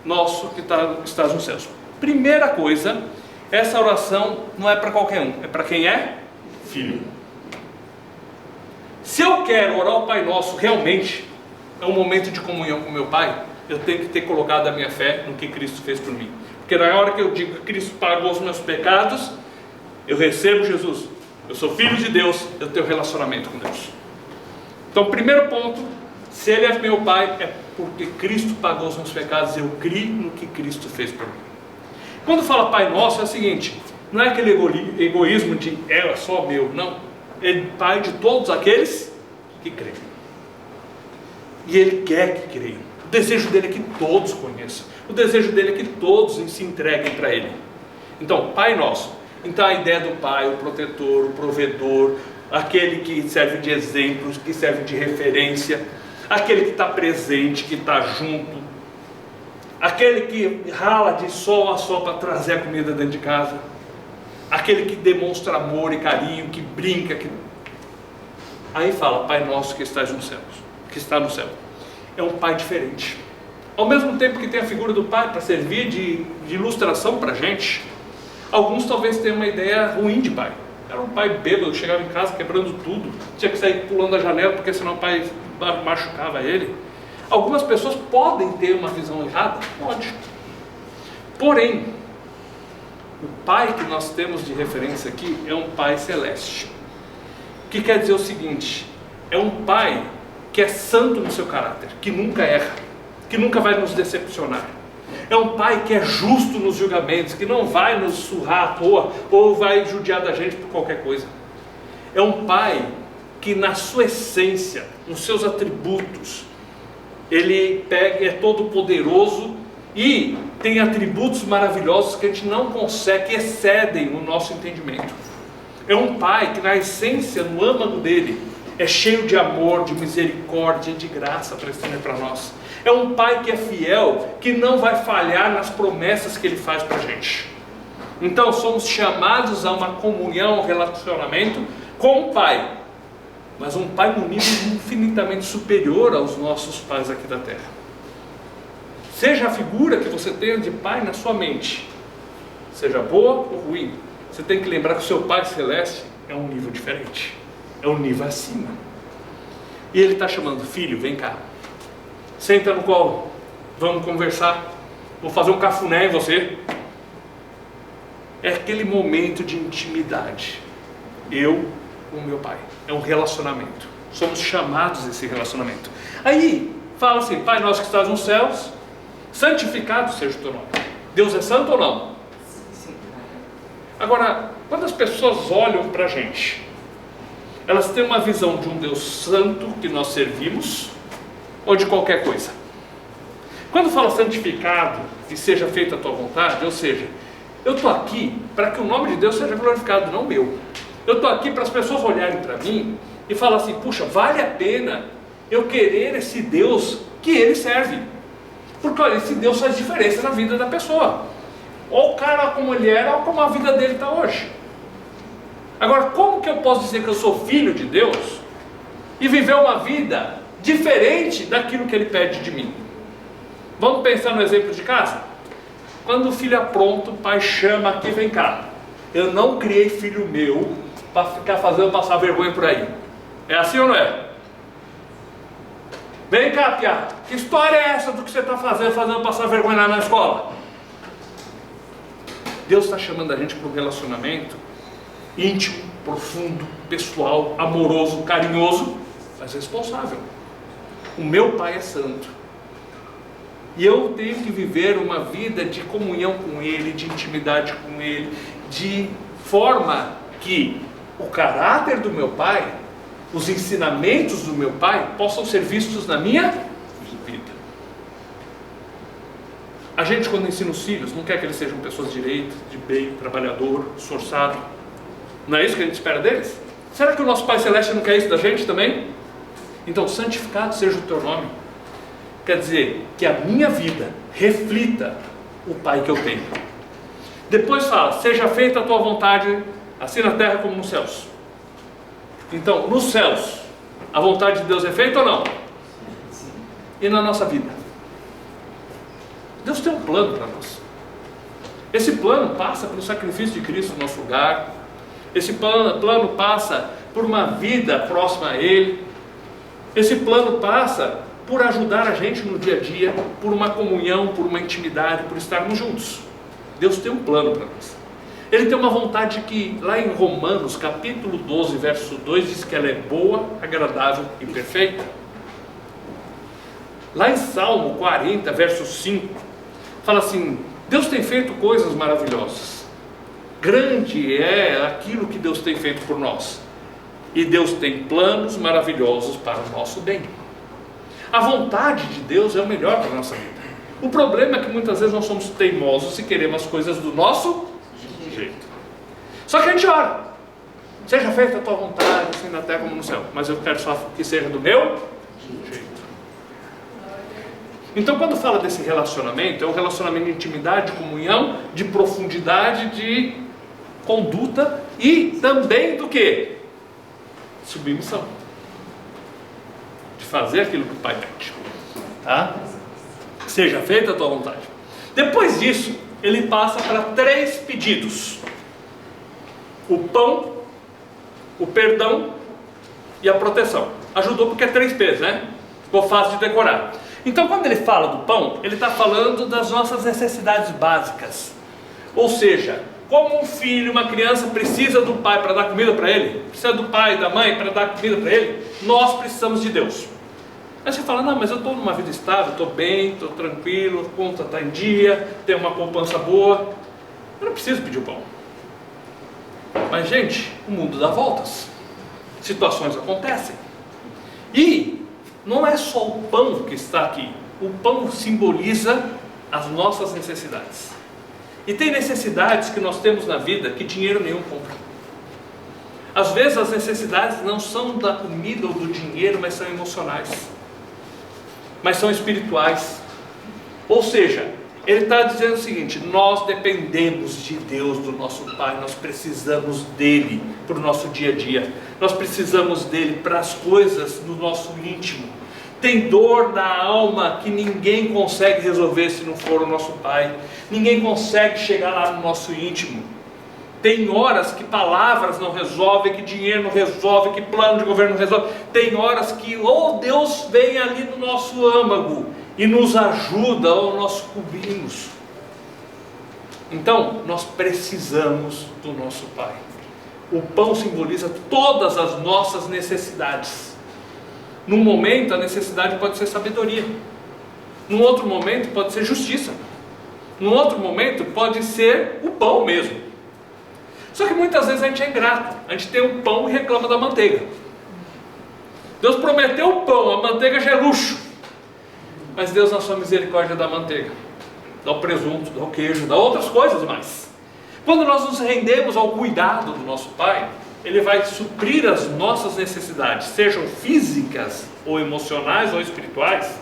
nosso que estás nos céus. Primeira coisa, essa oração não é para qualquer um, é para quem é filho. Se eu quero orar o Pai Nosso realmente, é um momento de comunhão com meu Pai, eu tenho que ter colocado a minha fé no que Cristo fez por mim. Porque na hora que eu digo que Cristo pagou os meus pecados, eu recebo Jesus, eu sou filho de Deus, eu tenho relacionamento com Deus. Então, primeiro ponto, se Ele é meu Pai, é porque Cristo pagou os meus pecados, eu crio no que Cristo fez por mim. Quando fala Pai Nosso, é o seguinte: não é aquele egoísmo de é só meu, não. Ele é Pai de todos aqueles que creem. E Ele quer que creiam. O desejo dele é que todos conheçam. O desejo dele é que todos se entreguem para Ele. Então, Pai Nosso. Então a ideia do Pai, o protetor, o provedor, aquele que serve de exemplo, que serve de referência, aquele que está presente, que está junto, aquele que rala de sol a sol para trazer a comida dentro de casa, aquele que demonstra amor e carinho, que brinca, que... Aí fala: Pai Nosso que estás nos céus, que está no céu. É um Pai diferente. Ao mesmo tempo que tem a figura do Pai para servir de ilustração para a gente, alguns talvez tenham uma ideia ruim de Pai. Era um pai bêbado, chegava em casa quebrando tudo, tinha que sair pulando a janela porque senão o pai machucava ele. Algumas pessoas podem ter uma visão errada, pode. Porém, o Pai que nós temos de referência aqui é um Pai celeste. O que quer dizer o seguinte: é um Pai que é santo no seu caráter, que nunca erra, que nunca vai nos decepcionar, É um pai que é justo nos julgamentos, que não vai nos surrar à toa ou vai judiar da gente por qualquer coisa. É um pai que na sua essência, nos seus atributos, ele é todo poderoso e tem atributos maravilhosos que a gente não consegue, que excedem o nosso entendimento. É um pai que na essência, no âmago dele, é cheio de amor, de misericórdia, de graça para estender para nós. É um pai que é fiel, que não vai falhar nas promessas que ele faz para a gente. Então somos chamados a uma comunhão, um relacionamento com o pai, mas um pai num nível infinitamente superior aos nossos pais aqui da terra. Seja a figura que você tenha de pai na sua mente, seja boa ou ruim, você tem que lembrar que o seu pai celeste é um nível diferente, é um nível acima. E ele está chamando: filho, vem cá, senta no colo, vamos conversar, vou fazer um cafuné em você. É aquele momento de intimidade, eu com o meu pai, é um relacionamento, somos chamados a esse relacionamento. Aí fala assim: Pai nosso que estás nos céus, santificado seja o teu nome. Deus é santo ou não? Sim. Agora, quando as pessoas olham para a gente, elas têm uma visão de um Deus santo que nós servimos, ou de qualquer coisa? Quando fala santificado e seja feita a tua vontade, ou seja, eu estou aqui para que o nome de Deus seja glorificado, não meu. Eu estou aqui para as pessoas olharem para mim e falar assim: puxa, vale a pena eu querer esse Deus que ele serve. Porque olha, esse Deus faz diferença na vida da pessoa. Ou o cara como ele era, ou como a vida dele está hoje. Agora, como que eu posso dizer que eu sou filho de Deus e viver uma vida diferente daquilo que ele pede de mim? Vamos pensar no exemplo de casa? Quando o filho apronta, o pai chama aqui: vem cá, eu não criei filho meu para ficar fazendo passar vergonha por aí. É assim ou não é? Vem cá, piá, que história é essa do que você está fazendo passar vergonha lá na escola? Deus está chamando a gente para um relacionamento íntimo, profundo, pessoal, amoroso, carinhoso, mas responsável. O meu pai é santo, e eu tenho que viver uma vida de comunhão com ele, de intimidade com ele, de forma que o caráter do meu pai, os ensinamentos do meu pai possam ser vistos na minha vida. A gente, quando ensina os filhos, não quer que eles sejam pessoas de direito, de bem, trabalhador, esforçado. Não é isso que a gente espera deles? Será que o nosso Pai Celeste não quer isso da gente também? Então, santificado seja o teu nome. Quer dizer, que a minha vida reflita o Pai que eu tenho. Depois fala: seja feita a tua vontade, assim na terra como nos céus. Então, nos céus, a vontade de Deus é feita ou não? Sim. E na nossa vida? Deus tem um plano para nós. Esse plano passa pelo sacrifício de Cristo no nosso lugar. Esse plano passa por uma vida próxima a Ele. Esse plano passa por ajudar a gente no dia a dia, por uma comunhão, por uma intimidade, por estarmos juntos. Deus tem um plano para nós. Ele tem uma vontade que, lá em Romanos, capítulo 12, verso 2, diz que ela é boa, agradável e perfeita. Lá em Salmo 40, verso 5, fala assim: Deus tem feito coisas maravilhosas. Grande é aquilo que Deus tem feito por nós. E Deus tem planos maravilhosos para o nosso bem. A vontade de Deus é o melhor para a nossa vida. O problema é que muitas vezes nós somos teimosos e queremos as coisas do nosso jeito. Só que a gente ora: seja feita a tua vontade, assim na terra como no céu. Mas eu quero só que seja do meu jeito. Então, quando fala desse relacionamento, é um relacionamento de intimidade, de comunhão, de profundidade, de conduta e também do que? Submissão. De fazer aquilo que o Pai pede. Tá? Seja feita a tua vontade. Depois disso, ele passa para 3 pedidos: o pão, o perdão e a proteção. Ajudou porque é 3 P's, né? Ficou fácil de decorar. Então, quando ele fala do pão, ele está falando das nossas necessidades básicas. Ou seja, como um filho, uma criança precisa do pai para dar comida para ele, precisa do pai e da mãe para dar comida para ele, nós precisamos de Deus. Aí você fala, não, mas eu estou numa vida estável, estou bem, estou tranquilo, a conta está em dia, tenho uma poupança boa, eu não preciso pedir o pão. Mas gente, o mundo dá voltas, situações acontecem, e não é só o pão que está aqui, o pão simboliza as nossas necessidades, e tem necessidades que nós temos na vida que dinheiro nenhum compra. Às vezes as necessidades não são da comida ou do dinheiro, mas são emocionais, mas são espirituais. Ou seja, ele está dizendo o seguinte: nós dependemos de Deus, do nosso Pai, nós precisamos dele para o nosso dia a dia, nós precisamos dele para as coisas do nosso íntimo. Tem dor na alma que ninguém consegue resolver se não for o nosso Pai, ninguém consegue chegar lá no nosso íntimo. Tem horas que palavras não resolvem, que dinheiro não resolve, que plano de governo não resolve. Tem horas que ou Deus vem ali no nosso âmago e nos ajuda, ou nós cobrimos. Então, nós precisamos do nosso Pai. O pão simboliza todas as nossas necessidades. Num momento, a necessidade pode ser sabedoria. Num outro momento, pode ser justiça. Num outro momento, pode ser o pão mesmo. Só que muitas vezes a gente é ingrato, a gente tem o pão e reclama da manteiga. Deus prometeu o pão, a manteiga já é luxo, mas Deus, na sua misericórdia, dá a manteiga, dá o presunto, dá o queijo, dá outras coisas mais. Quando nós nos rendemos ao cuidado do nosso Pai, Ele vai suprir as nossas necessidades, sejam físicas ou emocionais ou espirituais,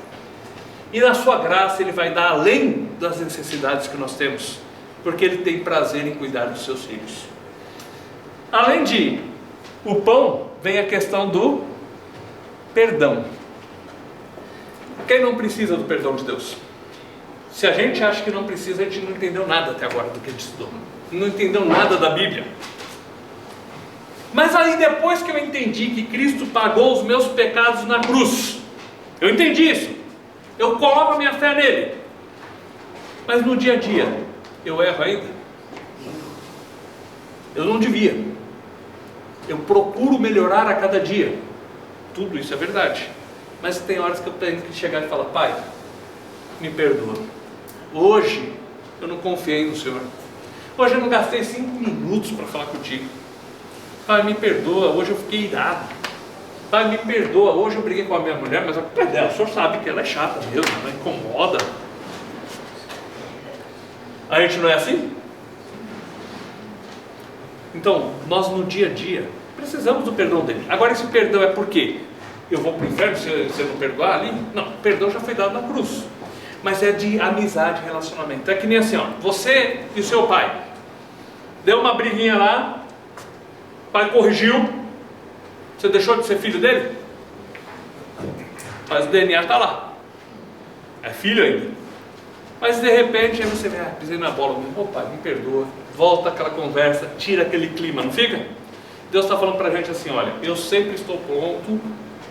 e na sua graça Ele vai dar além das necessidades que nós temos, porque Ele tem prazer em cuidar dos seus filhos. Além de o pão, vem a questão do perdão. Quem não precisa do perdão de Deus? Se a gente acha que não precisa, a gente não entendeu nada até agora do que a gente estudou, não entendeu nada da Bíblia. Mas aí depois que eu entendi que Cristo pagou os meus pecados na cruz, eu entendi isso, eu coloco a minha fé nele, mas no dia a dia eu erro ainda? Eu não devia. Eu procuro melhorar a cada dia. Tudo isso é verdade. Mas tem horas que eu tenho que chegar e falar: Pai, me perdoa. Hoje eu não confiei no Senhor. Hoje eu não gastei 5 minutos para falar contigo. Pai, me perdoa. Hoje eu fiquei irado. Pai, me perdoa. Hoje eu briguei com a minha mulher, mas a culpa é dela. O Senhor sabe que ela é chata mesmo, ela incomoda. A gente não é assim? Então, nós no dia a dia precisamos do perdão dele. Agora, esse perdão é por quê? Eu vou para o inferno se eu não perdoar ali? Não, o perdão já foi dado na cruz. Mas é de amizade, relacionamento. É que nem assim, ó, você e o seu pai deu uma briguinha lá, o pai corrigiu, você deixou de ser filho dele? Mas o DNA está lá, é filho ainda. Mas de repente aí você vê: pisei na bola, ô pai, me perdoa. Volta aquela conversa, tira aquele clima, não fica? Deus está falando para a gente assim: olha, eu sempre estou pronto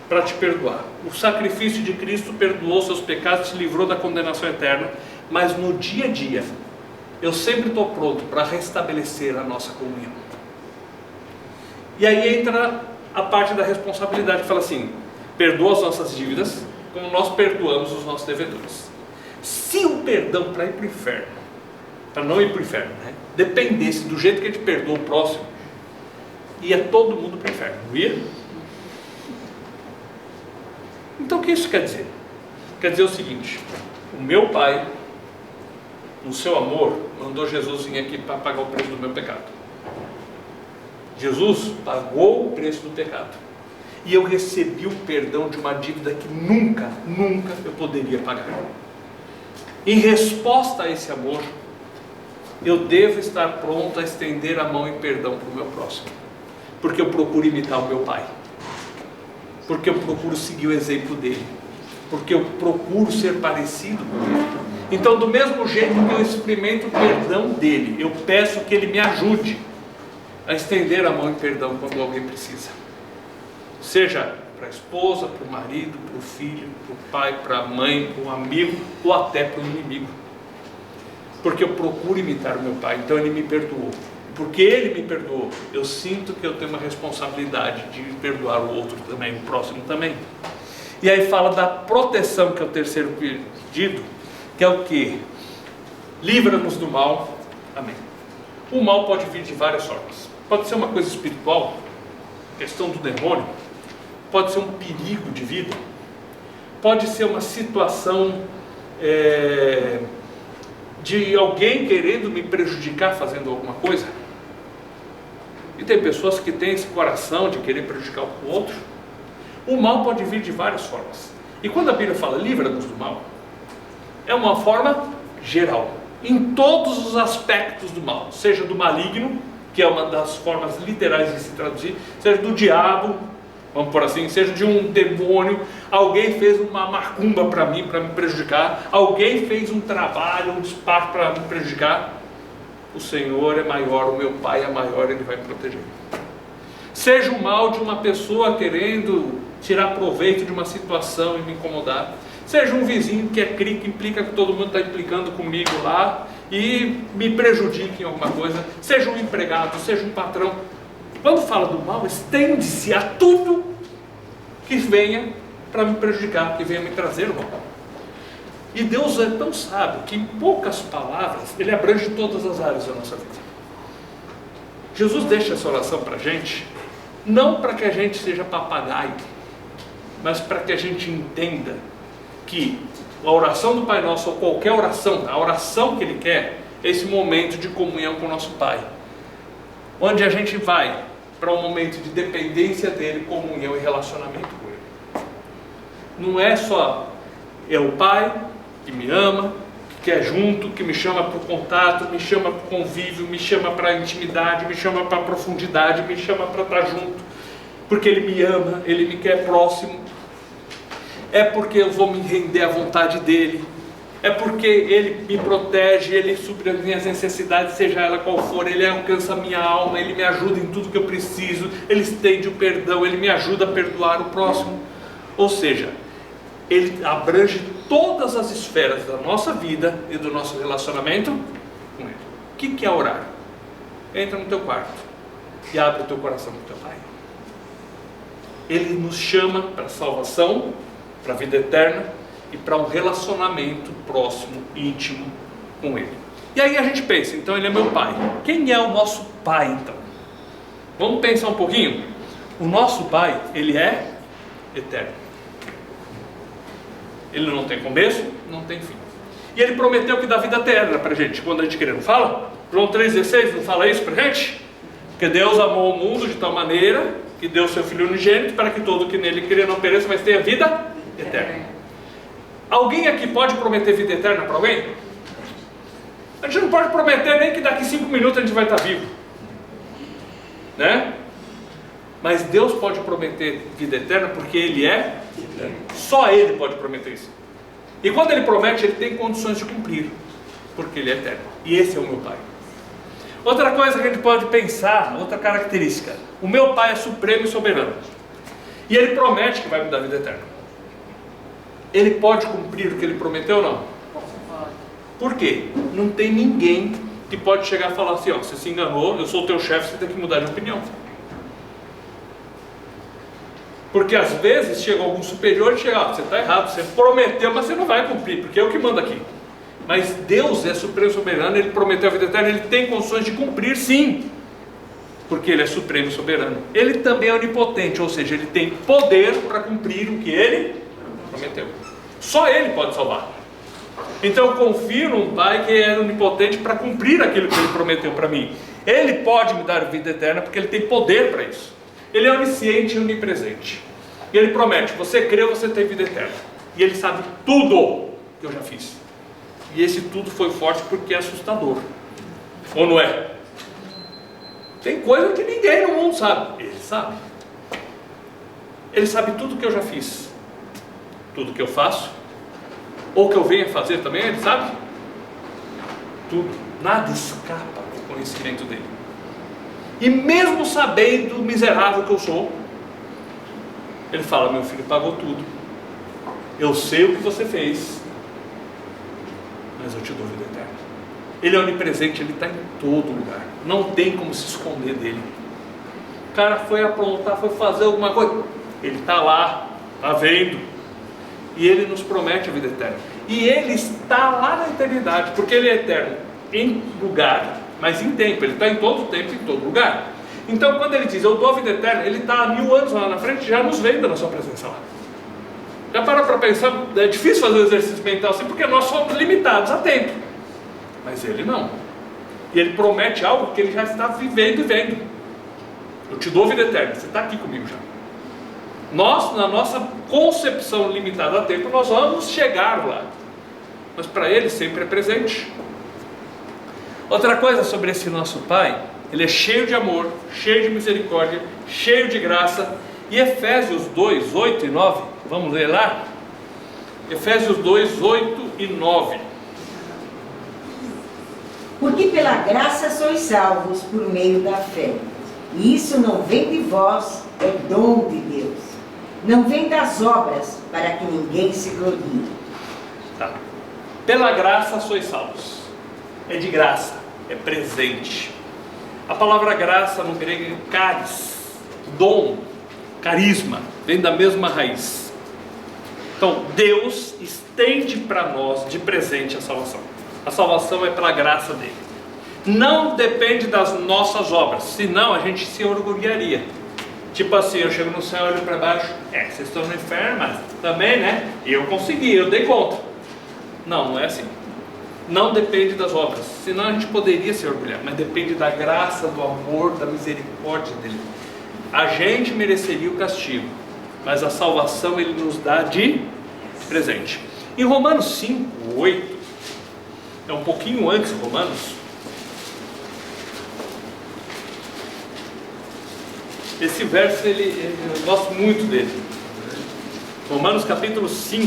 para te perdoar. O sacrifício de Cristo perdoou seus pecados, te livrou da condenação eterna. Mas no dia a dia, eu sempre estou pronto para restabelecer a nossa comunhão. E aí entra a parte da responsabilidade, que fala assim: perdoa as nossas dívidas, como nós perdoamos os nossos devedores. Se o perdão para ir para o inferno, para não ir para o inferno, né, dependesse do jeito que a gente perdoa o próximo, ia todo mundo para o inferno, não ia? Então o que isso quer dizer? Quer dizer o seguinte: o meu Pai, no seu amor, mandou Jesus vir aqui para pagar o preço do meu pecado. Jesus pagou o preço do pecado, e eu recebi o perdão de uma dívida que nunca eu poderia pagar. Em resposta a esse amor, eu devo estar pronto a estender a mão em perdão para o meu próximo, porque eu procuro imitar o meu Pai, porque eu procuro seguir o exemplo dele, porque eu procuro ser parecido com ele. Então, do mesmo jeito que eu experimento o perdão dele, eu peço que ele me ajude a estender a mão em perdão quando alguém precisa, seja para a esposa, para o marido, para o filho, para o pai, para a mãe, para um amigo ou até para o inimigo, porque eu procuro imitar o meu Pai. Então ele me perdoou, porque ele me perdoou, eu sinto que eu tenho uma responsabilidade de perdoar o outro também, o próximo também. E aí fala da proteção, que é o terceiro pedido, que é o que? Livra-nos do mal. Amém. O mal pode vir de várias formas. Pode ser uma coisa espiritual, questão do demônio. Pode ser um perigo de vida. Pode ser uma situação de alguém querendo me prejudicar fazendo alguma coisa. E tem pessoas que têm esse coração de querer prejudicar o outro. O mal pode vir de várias formas. E quando a Bíblia fala livra-nos do mal, é uma forma geral, em todos os aspectos do mal, seja do maligno, que é uma das formas literais de se traduzir, seja do diabo, vamos por assim, seja de um demônio, alguém fez uma macumba para mim, para me prejudicar, alguém fez um trabalho, um despacho para me prejudicar. O Senhor é maior, o meu Pai é maior, Ele vai me proteger. Seja o mal de uma pessoa querendo tirar proveito de uma situação e me incomodar, seja um vizinho que é cri, que implica que todo mundo está implicando comigo lá e me prejudique em alguma coisa, seja um empregado, seja um patrão. Quando fala do mal, estende-se a tudo que venha para me prejudicar, que venha me trazer o mal. E Deus é tão sábio que em poucas palavras Ele abrange todas as áreas da nossa vida. Jesus deixa essa oração para a gente, não para que a gente seja papagaio, mas para que a gente entenda que a oração do Pai Nosso, ou qualquer oração, a oração que Ele quer, é esse momento de comunhão com o nosso Pai, onde a gente vai para um momento de dependência dEle, comunhão e relacionamento com Ele. Não é só o Pai que me ama, que quer junto, que me chama para o contato, me chama para o convívio, me chama para a intimidade, me chama para a profundidade, me chama para estar junto, porque Ele me ama, Ele me quer próximo. É porque eu vou me render à vontade dEle, é porque Ele me protege, Ele supre as minhas necessidades, seja ela qual for, Ele alcança a minha alma, Ele me ajuda em tudo que eu preciso, Ele estende o perdão, Ele me ajuda a perdoar o próximo. Ou seja, Ele abrange todas as esferas da nossa vida e do nosso relacionamento com Ele. O que é orar? Entra no teu quarto e abre o teu coração para o teu Pai. Ele nos chama para a salvação, para a vida eterna e para um relacionamento próximo, íntimo com Ele. E aí a gente pensa, então Ele é meu Pai. Quem é o nosso Pai então? Vamos pensar um pouquinho? O nosso Pai, Ele é eterno. Ele não tem começo, não tem fim. E Ele prometeu que dá vida eterna para a gente, quando a gente querer, não fala? João 3,16 não fala isso para a gente? Porque Deus amou o mundo de tal maneira que deu seu Filho unigênito para que todo que nele crê não pereça, mas tenha vida eterna. Alguém aqui pode prometer vida eterna para alguém? A gente não pode prometer nem que daqui 5 minutos a gente vai estar vivo, né? Mas Deus pode prometer vida eterna porque Ele é eterno. Só Ele pode prometer isso. E quando Ele promete, Ele tem condições de cumprir, porque Ele é eterno. E esse é o meu Pai. Outra coisa que a gente pode pensar, outra característica: o meu Pai é supremo e soberano, e Ele promete que vai me dar vida eterna. Ele pode cumprir o que Ele prometeu ou não? Por quê? Não tem ninguém que pode chegar e falar assim: ó, você se enganou, eu sou o teu chefe, você tem que mudar de opinião. Porque às vezes chega algum superior e chega, ó, você está errado, você prometeu, mas você não vai cumprir, porque é o que manda aqui. Mas Deus é supremo e soberano, Ele prometeu a vida eterna, Ele tem condições de cumprir sim, porque Ele é supremo e soberano. Ele também é onipotente, ou seja, Ele tem poder para cumprir o que Ele prometeu. Só Ele pode salvar. Então eu confio num Pai que é onipotente para cumprir aquilo que Ele prometeu para mim. Ele pode me dar vida eterna porque Ele tem poder para isso. Ele é onisciente e onipresente. E Ele promete, você crê, você tem vida eterna. E Ele sabe tudo que eu já fiz. E esse tudo foi forte porque é assustador. Ou não é? Tem coisa que ninguém no mundo sabe. Ele sabe. Ele sabe tudo que eu já fiz. Tudo que eu faço. Ou que eu venho a fazer também, Ele sabe? Tudo. Nada escapa do conhecimento dEle. E mesmo sabendo o miserável que eu sou, Ele fala, meu filho pagou tudo. Eu sei o que você fez, mas eu te dou vida eterna. Ele é onipresente, Ele está em todo lugar. Não tem como se esconder dEle. O cara foi aprontar, foi fazer alguma coisa, Ele está lá, está vendo. E Ele nos promete a vida eterna. E Ele está lá na eternidade, porque Ele é eterno em lugar, mas em tempo. Ele está em todo tempo, em todo lugar. Então quando Ele diz, eu dou a vida eterna, Ele está há 1000 anos lá na frente, já nos vendo na sua presença lá. Já parou para pensar, é difícil fazer o exercício mental assim, porque nós somos limitados a tempo. Mas Ele não. E Ele promete algo que Ele já está vivendo e vendo. Eu te dou a vida eterna, você está aqui comigo já. Nós, na nossa concepção limitada a tempo, nós vamos chegar lá. Mas para Ele sempre é presente. Outra coisa sobre esse nosso Pai, Ele é cheio de amor, cheio de misericórdia, cheio de graça. E Efésios 2, 8 e 9, vamos ler lá? Efésios 2, 8 e 9. Porque pela graça sois salvos por meio da fé. E isso não vem de vós, é dom de Deus. Não vem das obras, para que ninguém se glorie. Tá. Pela graça sois salvos. É de graça, é presente. A palavra graça no grego é charis, dom, carisma, vem da mesma raiz. Então Deus estende para nós de presente a salvação. A salvação é pela graça dele. Não depende das nossas obras, senão a gente se orgulharia. Tipo assim, eu chego no céu, olho para baixo, vocês estão no inferno, mas também, né? Eu consegui, eu dei conta. Não, não é assim. Não depende das obras, senão a gente poderia se orgulhar, mas depende da graça, do amor, da misericórdia dele. A gente mereceria o castigo, mas a salvação ele nos dá de presente. Em Romanos 5, 8, é um pouquinho antes de Romanos, esse verso eu gosto muito dele. Romanos capítulo 5,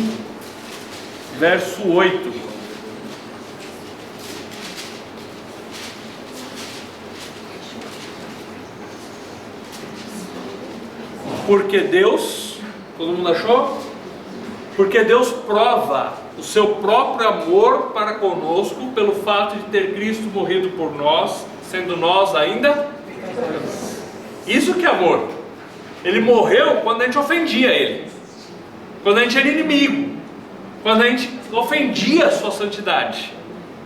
verso 8. Porque Deus, todo mundo achou? Porque Deus prova o seu próprio amor para conosco pelo fato de ter Cristo morrido por nós, sendo nós ainda pecadores. Isso que é amor. Ele morreu quando a gente ofendia Ele, quando a gente era inimigo, quando a gente ofendia a sua santidade.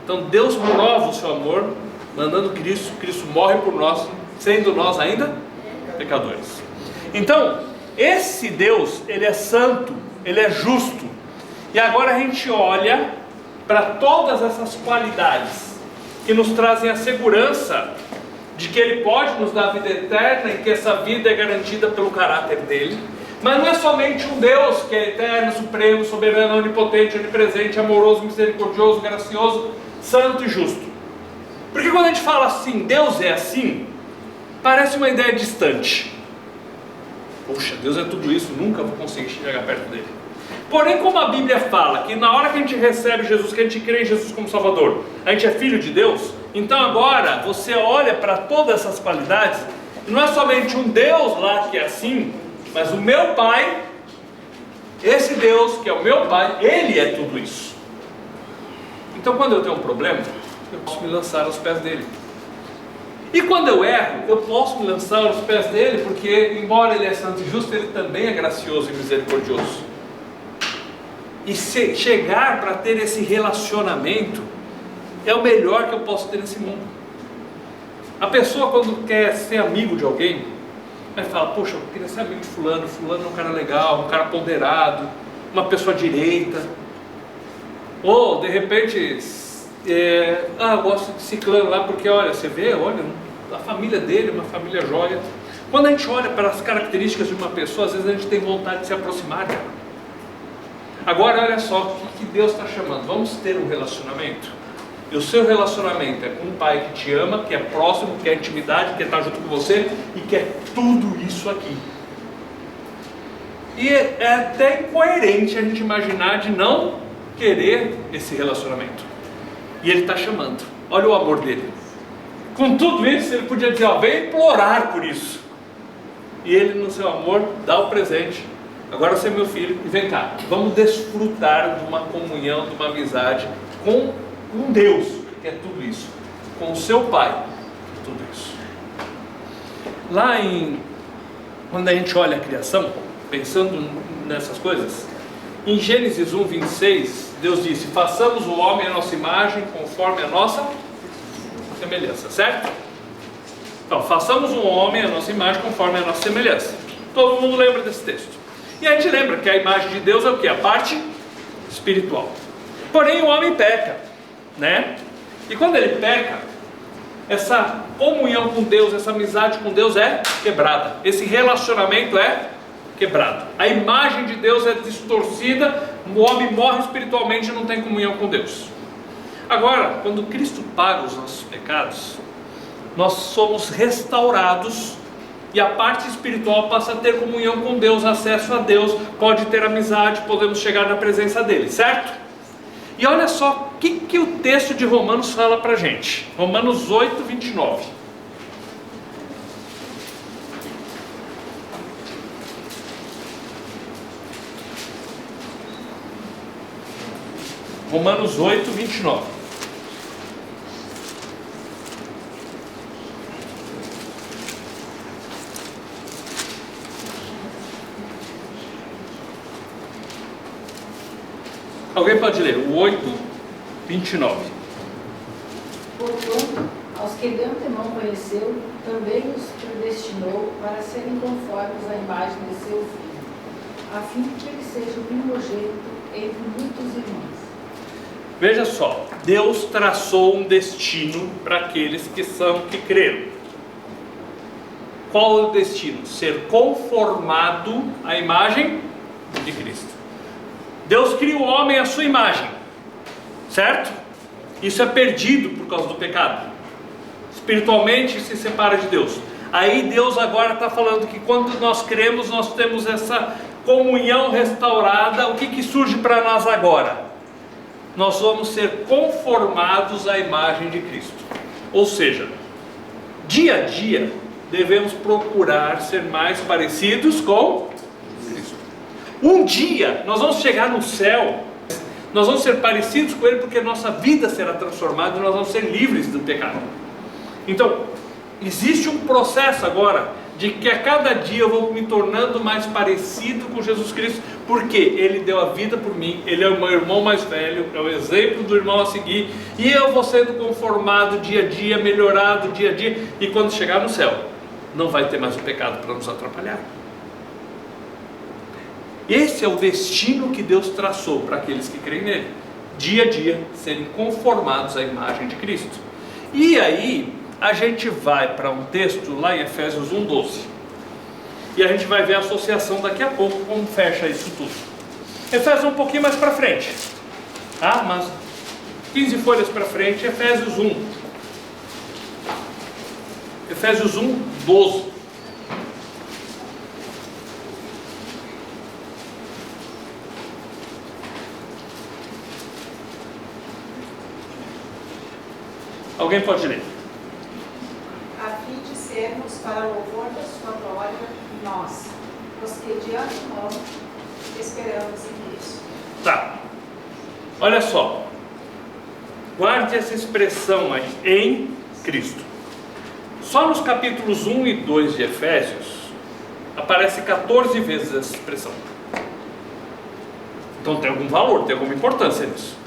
Então Deus prova o seu amor mandando Cristo. Cristo morre por nós, sendo nós ainda pecadores. Então esse Deus, Ele é santo, Ele é justo. E agora a gente olha para todas essas qualidades que nos trazem a segurança de que Ele pode nos dar a vida eterna e que essa vida é garantida pelo caráter dEle. Mas não é somente um Deus que é eterno, supremo, soberano, onipotente, onipresente, amoroso, misericordioso, gracioso, santo e justo. Porque quando a gente fala assim, Deus é assim, parece uma ideia distante. Poxa, Deus é tudo isso, nunca vou conseguir chegar perto dele. Porém, como a Bíblia fala que na hora que a gente recebe Jesus, que a gente crê em Jesus como Salvador, a gente é filho de Deus, então agora você olha para todas essas qualidades, e não é somente um Deus lá que é assim, mas o meu Pai, esse Deus que é o meu Pai, Ele é tudo isso. Então quando eu tenho um problema, eu posso me lançar aos pés dele. E quando eu erro, eu posso me lançar aos pés dele, porque embora Ele é santo e justo, Ele também é gracioso e misericordioso. E chegar para ter esse relacionamento é o melhor que eu posso ter nesse mundo. A pessoa quando quer ser amigo de alguém, vai falar, poxa, eu queria ser amigo de fulano, fulano é um cara legal, um cara ponderado, uma pessoa direita. Ou de repente, eu gosto de ciclano lá porque olha, você vê, olha, a família dele é uma família jóia. Quando a gente olha para as características de uma pessoa, às vezes a gente tem vontade de se aproximar dela. Agora olha só o que Deus está chamando. Vamos ter um relacionamento. E o seu relacionamento é com um pai que te ama, que é próximo, que quer intimidade, que quer estar junto com você e quer tudo isso aqui. E é até incoerente a gente imaginar de não querer esse relacionamento. E Ele está chamando. Olha o amor dele. Com tudo isso Ele podia dizer, vem implorar por isso. E Ele no seu amor dá o presente. Agora você é meu filho e vem cá, vamos desfrutar de uma comunhão, de uma amizade com um Deus, que é tudo isso, com o seu Pai, que é tudo isso. Quando a gente olha a criação, pensando nessas coisas, Em Gênesis 1, 26, Deus disse: façamos o homem à nossa imagem, conforme a nossa semelhança, certo? Então, façamos o homem à nossa imagem, conforme a nossa semelhança. Todo mundo lembra desse texto. E a gente lembra que a imagem de Deus é o que? A parte espiritual. Porém, o homem peca, né? E quando ele peca, essa comunhão com Deus, essa amizade com Deus é quebrada. Esse relacionamento é quebrado. A imagem de Deus é distorcida, o homem morre espiritualmente e não tem comunhão com Deus. Agora, quando Cristo paga os nossos pecados, nós somos restaurados e a parte espiritual passa a ter comunhão com Deus, acesso a Deus, pode ter amizade, podemos chegar na presença dele, certo? E olha só o que o texto de Romanos fala pra gente. Romanos 8, 29. Romanos 8, 29. Alguém pode ler o 8, 29. Portanto, aos que de antemão conheceu, também os predestinou para serem conformes à imagem de seu Filho, a fim que ele seja o primogênito entre muitos irmãos. Veja só, Deus traçou um destino para aqueles que creram. Qual é o destino? Ser conformado à imagem de Cristo. Deus cria o homem à sua imagem, certo? Isso é perdido por causa do pecado. Espiritualmente se separa de Deus. Aí Deus agora está falando que quando nós cremos, nós temos essa comunhão restaurada. O que surge para nós agora? Nós vamos ser conformados à imagem de Cristo. Ou seja, dia a dia devemos procurar ser mais parecidos com Cristo. Um dia nós vamos chegar no céu, nós vamos ser parecidos com Ele, porque nossa vida será transformada e nós vamos ser livres do pecado. Então, existe um processo agora de que a cada dia eu vou me tornando mais parecido com Jesus Cristo, porque Ele deu a vida por mim, Ele é o meu irmão mais velho, é o exemplo do irmão a seguir, e eu vou sendo conformado dia a dia, melhorado dia a dia, e quando chegar no céu, não vai ter mais o pecado para nos atrapalhar. Esse é o destino que Deus traçou para aqueles que creem nele, dia a dia serem conformados à imagem de Cristo. E aí a gente vai para um texto lá em Efésios 1:12, e a gente vai ver a associação daqui a pouco, como fecha isso tudo. Efésios um pouquinho mais para frente, tá? Mas 15 folhas para frente, Efésios 1. Efésios 1:12. Alguém pode ler? A fim de sermos para louvor da sua glória, nós, os que de antemão esperamos em Cristo. Tá. Olha só. Guarde essa expressão aí, em Cristo. Só nos capítulos 1 e 2 de Efésios aparece 14 vezes essa expressão. Então tem algum valor, tem alguma importância nisso.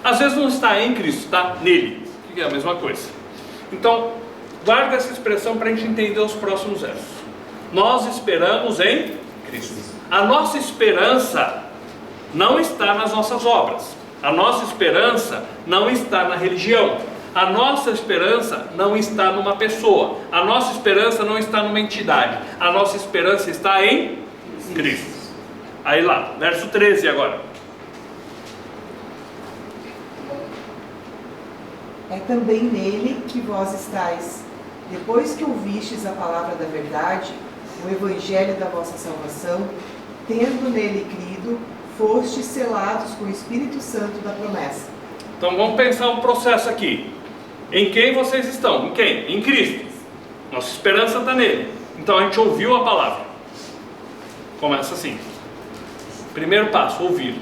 Às vezes não está em Cristo, está nele, que é a mesma coisa. Então, guarda essa expressão para a gente entender os próximos versos. Nós esperamos em Cristo. A nossa esperança não está nas nossas obras. A nossa esperança não está na religião. A nossa esperança não está numa pessoa. A nossa esperança não está numa entidade. A nossa esperança está em Cristo. Aí lá, verso 13 agora. É também nele que vós estáis, depois que ouvistes a palavra da verdade, o evangelho da vossa salvação, tendo nele crido, fostes selados com o Espírito Santo da promessa. Então vamos pensar um processo aqui. Em quem vocês estão? Em quem? Em Cristo. Nossa esperança está nele. Então a gente ouviu a palavra. Começa assim. Primeiro passo, ouvir.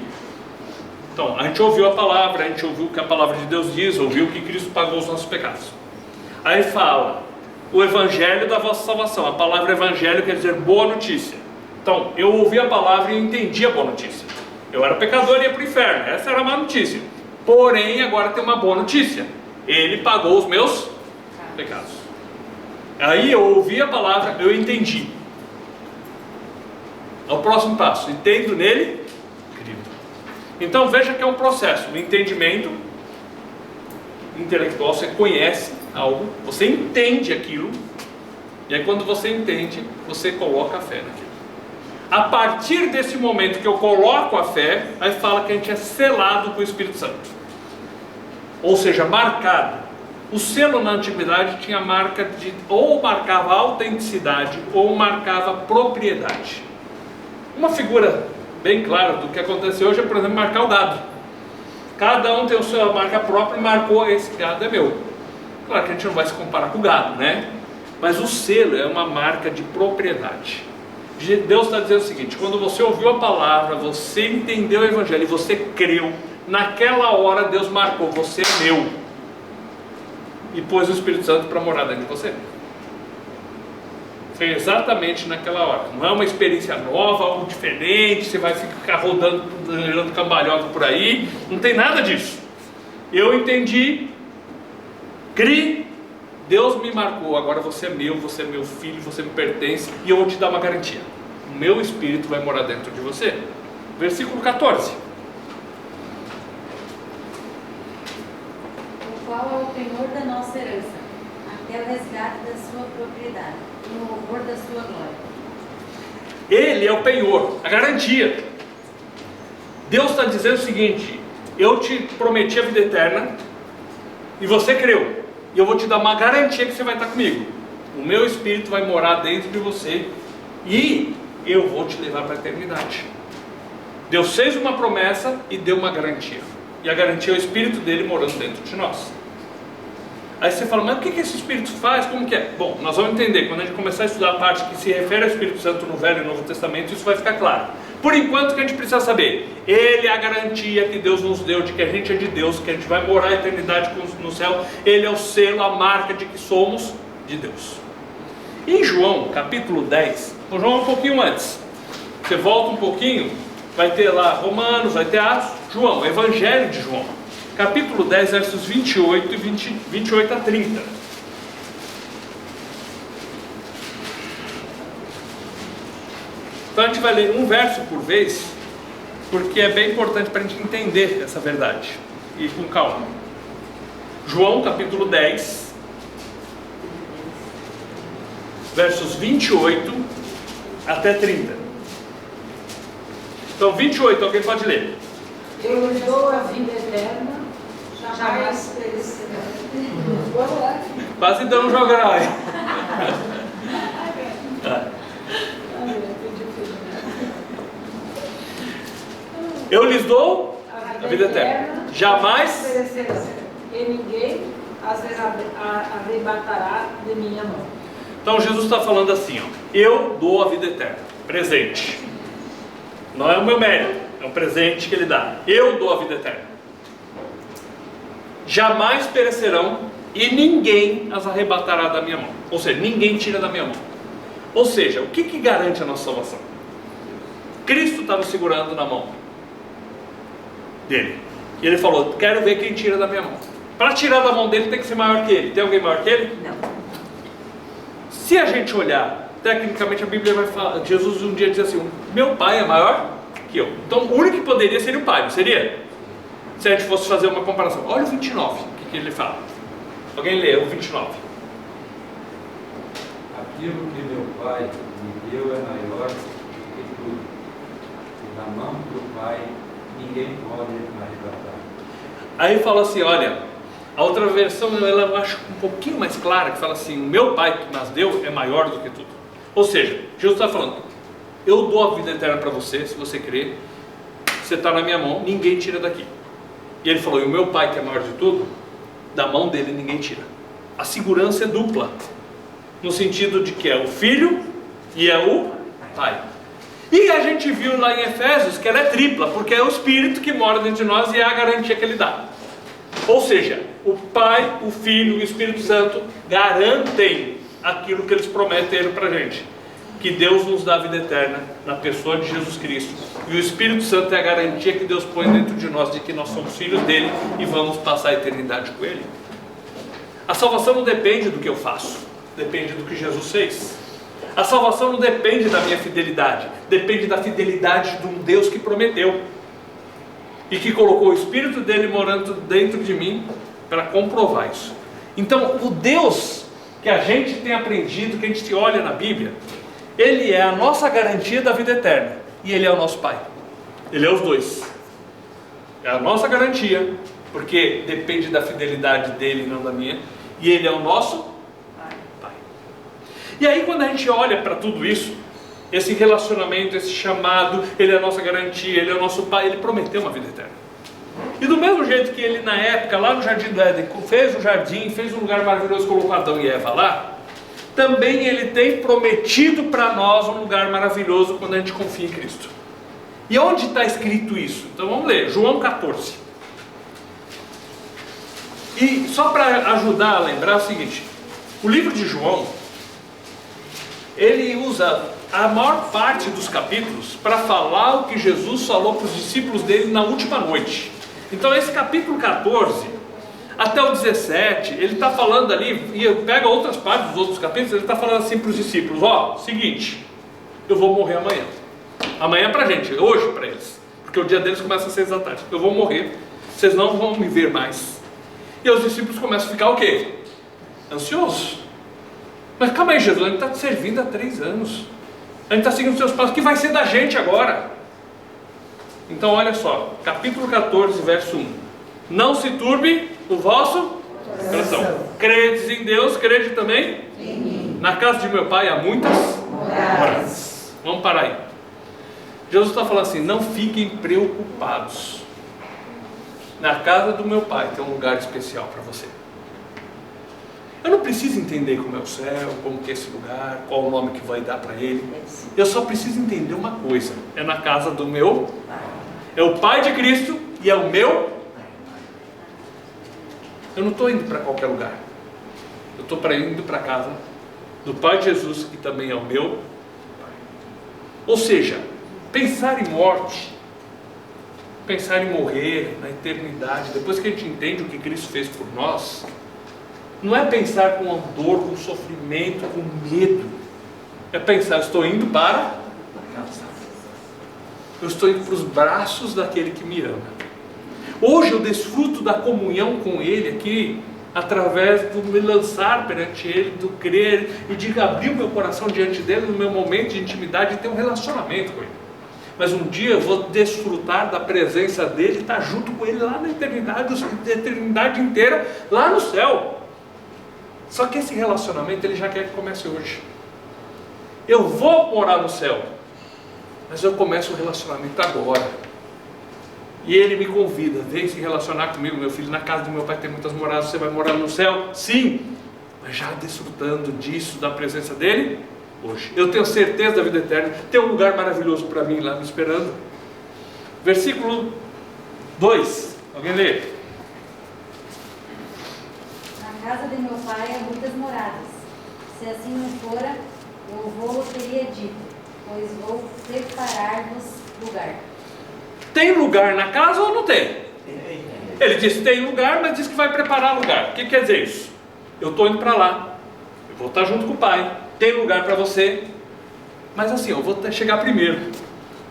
Então, a gente ouviu a palavra, a gente ouviu o que a palavra de Deus diz, ouviu que Cristo pagou os nossos pecados. Aí fala, o evangelho da vossa salvação. A palavra evangelho quer dizer boa notícia. Então, eu ouvi a palavra e entendi a boa notícia. Eu era pecador e ia para o inferno. Essa era a má notícia. Porém, agora tem uma boa notícia. Ele pagou os meus pecados. Aí eu ouvi a palavra, eu entendi. É o próximo passo. Entendo nele, creio. Então veja que é um processo. O entendimento intelectual, você conhece algo, você entende aquilo, e aí quando você entende, você coloca a fé naquilo. A partir desse momento que eu coloco a fé, aí fala que a gente é selado com o Espírito Santo, ou seja, marcado. O selo na antiguidade tinha marca de, ou marcava autenticidade, ou marcava propriedade. Uma figura bem clara do que aconteceu hoje é, por exemplo, marcar o gado. Cada um tem a sua marca própria e marcou: esse gado é meu. Claro que a gente não vai se comparar com o gado, né? Mas o selo é uma marca de propriedade. Deus está dizendo o seguinte: quando você ouviu a palavra, você entendeu o evangelho e você creu, naquela hora Deus marcou: você é meu, e pôs o Espírito Santo para morar dentro de você. Foi exatamente naquela hora. Não é uma experiência nova, algo diferente, você vai ficar rodando cambalhota por aí, não tem nada disso. Eu entendi, criei, Deus me marcou, agora você é meu filho, você me pertence, e eu vou te dar uma garantia: o meu Espírito vai morar dentro de você. Versículo 14. O qual é o penhor da nossa herança, até o resgate da sua propriedade, e no horror da sua glória. Ele é o penhor, a garantia. Deus está dizendo o seguinte: eu te prometi a vida eterna, e você creu, e eu vou te dar uma garantia que você vai estar comigo. O meu Espírito vai morar dentro de você, e eu vou te levar para a eternidade. Deus fez uma promessa e deu uma garantia, e a garantia é o Espírito dele morando dentro de nós. Aí você fala: mas o que esse Espírito faz? Como que é? Bom, nós vamos entender quando a gente começar a estudar a parte que se refere ao Espírito Santo no Velho e Novo Testamento. Isso vai ficar claro. Por enquanto, o que a gente precisa saber: Ele é a garantia que Deus nos deu de que a gente é de Deus, que a gente vai morar a eternidade no céu. Ele é o selo, a marca de que somos de Deus. Em João, capítulo 10, o João um pouquinho antes, você volta um pouquinho, vai ter lá Romanos, vai ter Atos, João, o Evangelho de João, capítulo 10, versos 28 a 30. Então a gente vai ler um verso por vez, porque é bem importante para a gente entender essa verdade, e com calma. João capítulo 10, versos 28 até 30. Então 28, alguém pode ler? Eu lhes dou a vida eterna, jamais perecerá. Vamos lá. Quase dando um jogar aí. Eu lhes dou a vida eterna, jamais perecerá, e ninguém as arrebatará de minha mão. Então Jesus está falando assim, ó: eu dou a vida eterna, presente. Não é o meu mérito, é um presente que Ele dá. Eu dou a vida eterna. Jamais perecerão e ninguém as arrebatará da minha mão. Ou seja, ninguém tira da minha mão. Ou seja, o que garante a nossa salvação? Cristo está nos segurando na mão dele. E Ele falou: quero ver quem tira da minha mão. Para tirar da mão dele tem que ser maior que Ele. Tem alguém maior que Ele? Não. Se a gente olhar, tecnicamente a Bíblia vai falar, Jesus um dia diz assim: meu pai é maior que eu. Então o único que poderia seria o pai, não seria? Se a gente fosse fazer uma comparação. Olha o 29, o que ele fala. Alguém lê o 29. Aquilo que meu Pai me deu é maior do que tudo, e da mão do Pai ninguém pode arrebatar. Aí fala assim, olha, a outra versão ela eu acho um pouquinho mais clara, que fala assim: o meu Pai que nos deu é maior do que tudo. Ou seja, Jesus está falando: eu dou a vida eterna para você, se você crer, você está na minha mão, ninguém tira daqui. E ele falou: e o meu Pai que é maior de tudo, da mão dele ninguém tira. A segurança é dupla, no sentido de que é o Filho e é o Pai. E a gente viu lá em Efésios que ela é tripla, porque é o Espírito que mora dentro de nós e é a garantia que Ele dá. Ou seja, o Pai, o Filho e o Espírito Santo garantem aquilo que eles prometeram para a gente, que Deus nos dá a vida eterna na pessoa de Jesus Cristo, e E o Espírito Santo é a garantia que Deus põe dentro de nós de que nós somos filhos dele e vamos passar a eternidade com ele. A salvação não depende do que eu faço, depende do que Jesus fez. A salvação não depende da minha fidelidade, depende da fidelidade de um Deus que prometeu e que colocou o Espírito dele morando dentro de mim para comprovar isso. Então, o Deus que a gente tem aprendido, que a gente olha na Bíblia, ele é a nossa garantia da vida eterna e ele é o nosso Pai. Ele é os dois. É a nossa garantia, porque depende da fidelidade dele e não da minha, e ele é o nosso Pai. E aí, quando a gente olha para tudo isso, esse relacionamento, esse chamado, ele é a nossa garantia, ele é o nosso Pai, ele prometeu uma vida eterna. E do mesmo jeito que ele na época, lá no Jardim do Éden, fez o jardim, fez um lugar maravilhoso, colocou Adão e Eva lá, também ele tem prometido para nós um lugar maravilhoso quando a gente confia em Cristo. E onde está escrito isso? Então vamos ler, João 14. E só para ajudar a lembrar o seguinte, o livro de João, ele usa a maior parte dos capítulos para falar o que Jesus falou para os discípulos dele na última noite. Então esse capítulo 14 até o 17, ele está falando ali, e pega outras partes dos outros capítulos, ele está falando assim para os discípulos: ó, seguinte, eu vou morrer amanhã. Amanhã para a gente, hoje para eles, porque o dia deles começa às 6 da tarde. Eu vou morrer, vocês não vão me ver mais. E os discípulos começam a ficar o quê? Ansiosos. Mas calma aí, Jesus, a gente está te servindo há 3 anos. A gente está seguindo os seus passos. O que vai ser da gente agora? Então olha só, capítulo 14, verso 1. Não se turbe o vosso coração. Credes em Deus, crede também em mim. Na casa de meu pai há muitas moradas. Vamos parar aí. Jesus está falando assim: não fiquem preocupados. Na casa do meu pai tem um lugar especial para você. Eu não preciso entender como é o céu, como que é esse lugar, qual o nome que vai dar para ele. Eu só preciso entender uma coisa: é na casa do meu pai. É o Pai de Cristo e é o meu. Eu não estou indo para qualquer lugar. Eu estou indo para a casa do Pai de Jesus, que também é o meu Pai. Ou seja, pensar em morte, pensar em morrer na eternidade, depois que a gente entende o que Cristo fez por nós, não é pensar com dor, com sofrimento, com medo. É pensar: eu estou indo para a casa. Eu estou indo para os braços daquele que me ama. Hoje eu desfruto da comunhão com Ele aqui, através do me lançar perante Ele, do crer e de abrir o meu coração diante dEle no meu momento de intimidade e ter um relacionamento com Ele. Mas um dia eu vou desfrutar da presença dEle e estar junto com Ele lá na eternidade, a eternidade inteira, lá no céu. Só que esse relacionamento Ele já quer que comece hoje. Eu vou morar no céu, mas eu começo o relacionamento agora. E Ele me convida: vem se relacionar comigo, meu filho. Na casa do meu pai tem muitas moradas, você vai morar no céu? Sim, mas já desfrutando disso, da presença dEle hoje. Eu tenho certeza da vida eterna. Tem um lugar maravilhoso para mim lá me esperando. Versículo 2, alguém lê? Na casa de meu pai há muitas moradas. Se assim não fora, eu vou teria dito, pois vou preparar-vos lugar. Tem lugar na casa ou não tem? Ele disse tem lugar, mas disse que vai preparar lugar. O que quer dizer isso? Eu estou indo para lá, eu vou estar junto com o Pai, tem lugar para você, mas assim, eu vou chegar primeiro.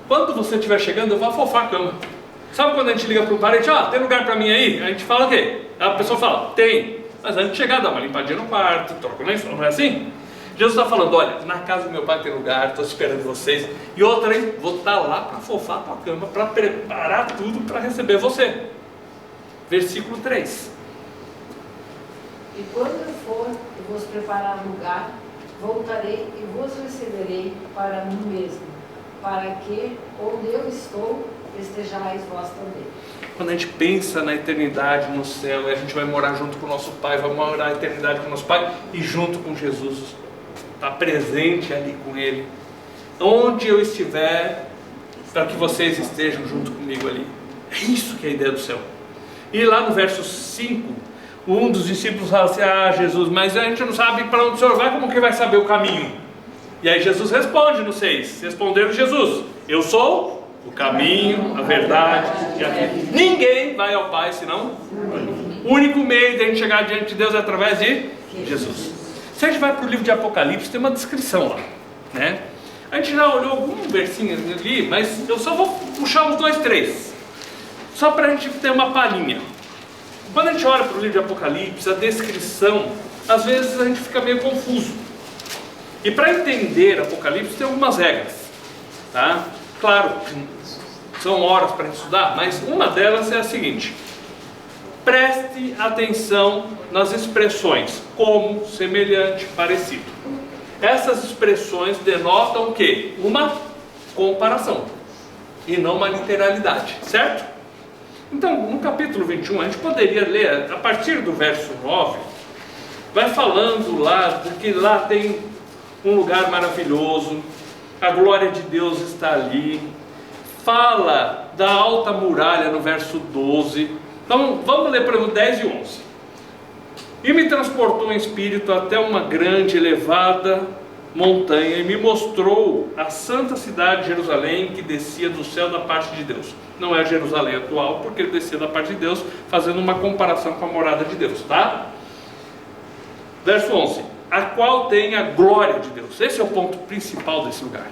Quando você estiver chegando, eu vou afofar a cama. Sabe quando a gente liga para o parente: ó, tem lugar para mim aí? A gente fala o quê? A pessoa fala: tem. Mas antes de chegar, dá uma limpadinha no quarto, troca o lençol, não é assim? Jesus está falando: olha, na casa do meu pai tem lugar, estou esperando vocês. E outra, hein? Vou estar lá para afofar a tua cama, para preparar tudo para receber você. Versículo 3. E quando eu for e vos preparar lugar, voltarei e vos receberei para mim mesmo, para que, onde eu estou, estejais vós também. Quando a gente pensa na eternidade, no céu, a gente vai morar junto com o nosso Pai, vai morar a eternidade com o nosso Pai e junto com Jesus, está presente ali com Ele. Onde eu estiver, para que vocês estejam junto comigo ali. É isso que é a ideia do céu. E lá no verso 5, um dos discípulos fala assim: ah, Jesus, mas a gente não sabe para onde o Senhor vai, como que vai saber o caminho? E aí Jesus responde no 6, respondendo Jesus: eu sou o caminho, a verdade e a vida. Ninguém vai ao Pai senão por mim. O único meio de a gente chegar diante de Deus é através de Jesus. Se a gente vai para o livro de Apocalipse, tem uma descrição lá, né? A gente já olhou algum versinho ali, mas eu só vou puxar uns 2, 3, só para a gente ter uma palhinha. Quando a gente olha para o livro de Apocalipse, a descrição, às vezes a gente fica meio confuso. E para entender Apocalipse tem algumas regras, tá? Claro, são horas para estudar, mas uma delas é a seguinte: preste atenção nas expressões como, semelhante, parecido. Essas expressões denotam o quê? Uma comparação e não uma literalidade, certo? Então, no capítulo 21, a gente poderia ler, a partir do verso 9, vai falando lá, de que lá tem um lugar maravilhoso, a glória de Deus está ali, fala da alta muralha no verso 12, então vamos ler para o 10 e 11. E me transportou em espírito até uma grande elevada montanha e me mostrou a santa cidade de Jerusalém, que descia do céu da parte de Deus. Não é Jerusalém atual, porque ele descia da parte de Deus, fazendo uma comparação com a morada de Deus, tá? Verso 11: a qual tem a glória de Deus. Esse é o ponto principal desse lugar.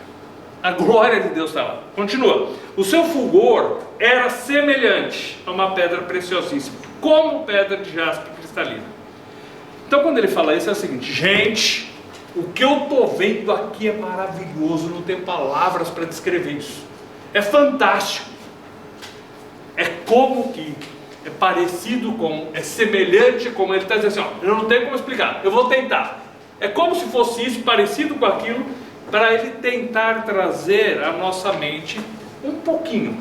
A glória de Deus está lá. Continua: o seu fulgor era semelhante a uma pedra preciosíssima, como pedra de jaspe cristalina. Então, quando ele fala isso, é o seguinte: gente, o que eu estou vendo aqui é maravilhoso, não tenho palavras para descrever isso. É fantástico. É como que, é parecido com, é semelhante com, ele está dizendo assim, ó, eu não tenho como explicar, eu vou tentar. É como se fosse isso, parecido com aquilo, para ele tentar trazer à nossa mente um pouquinho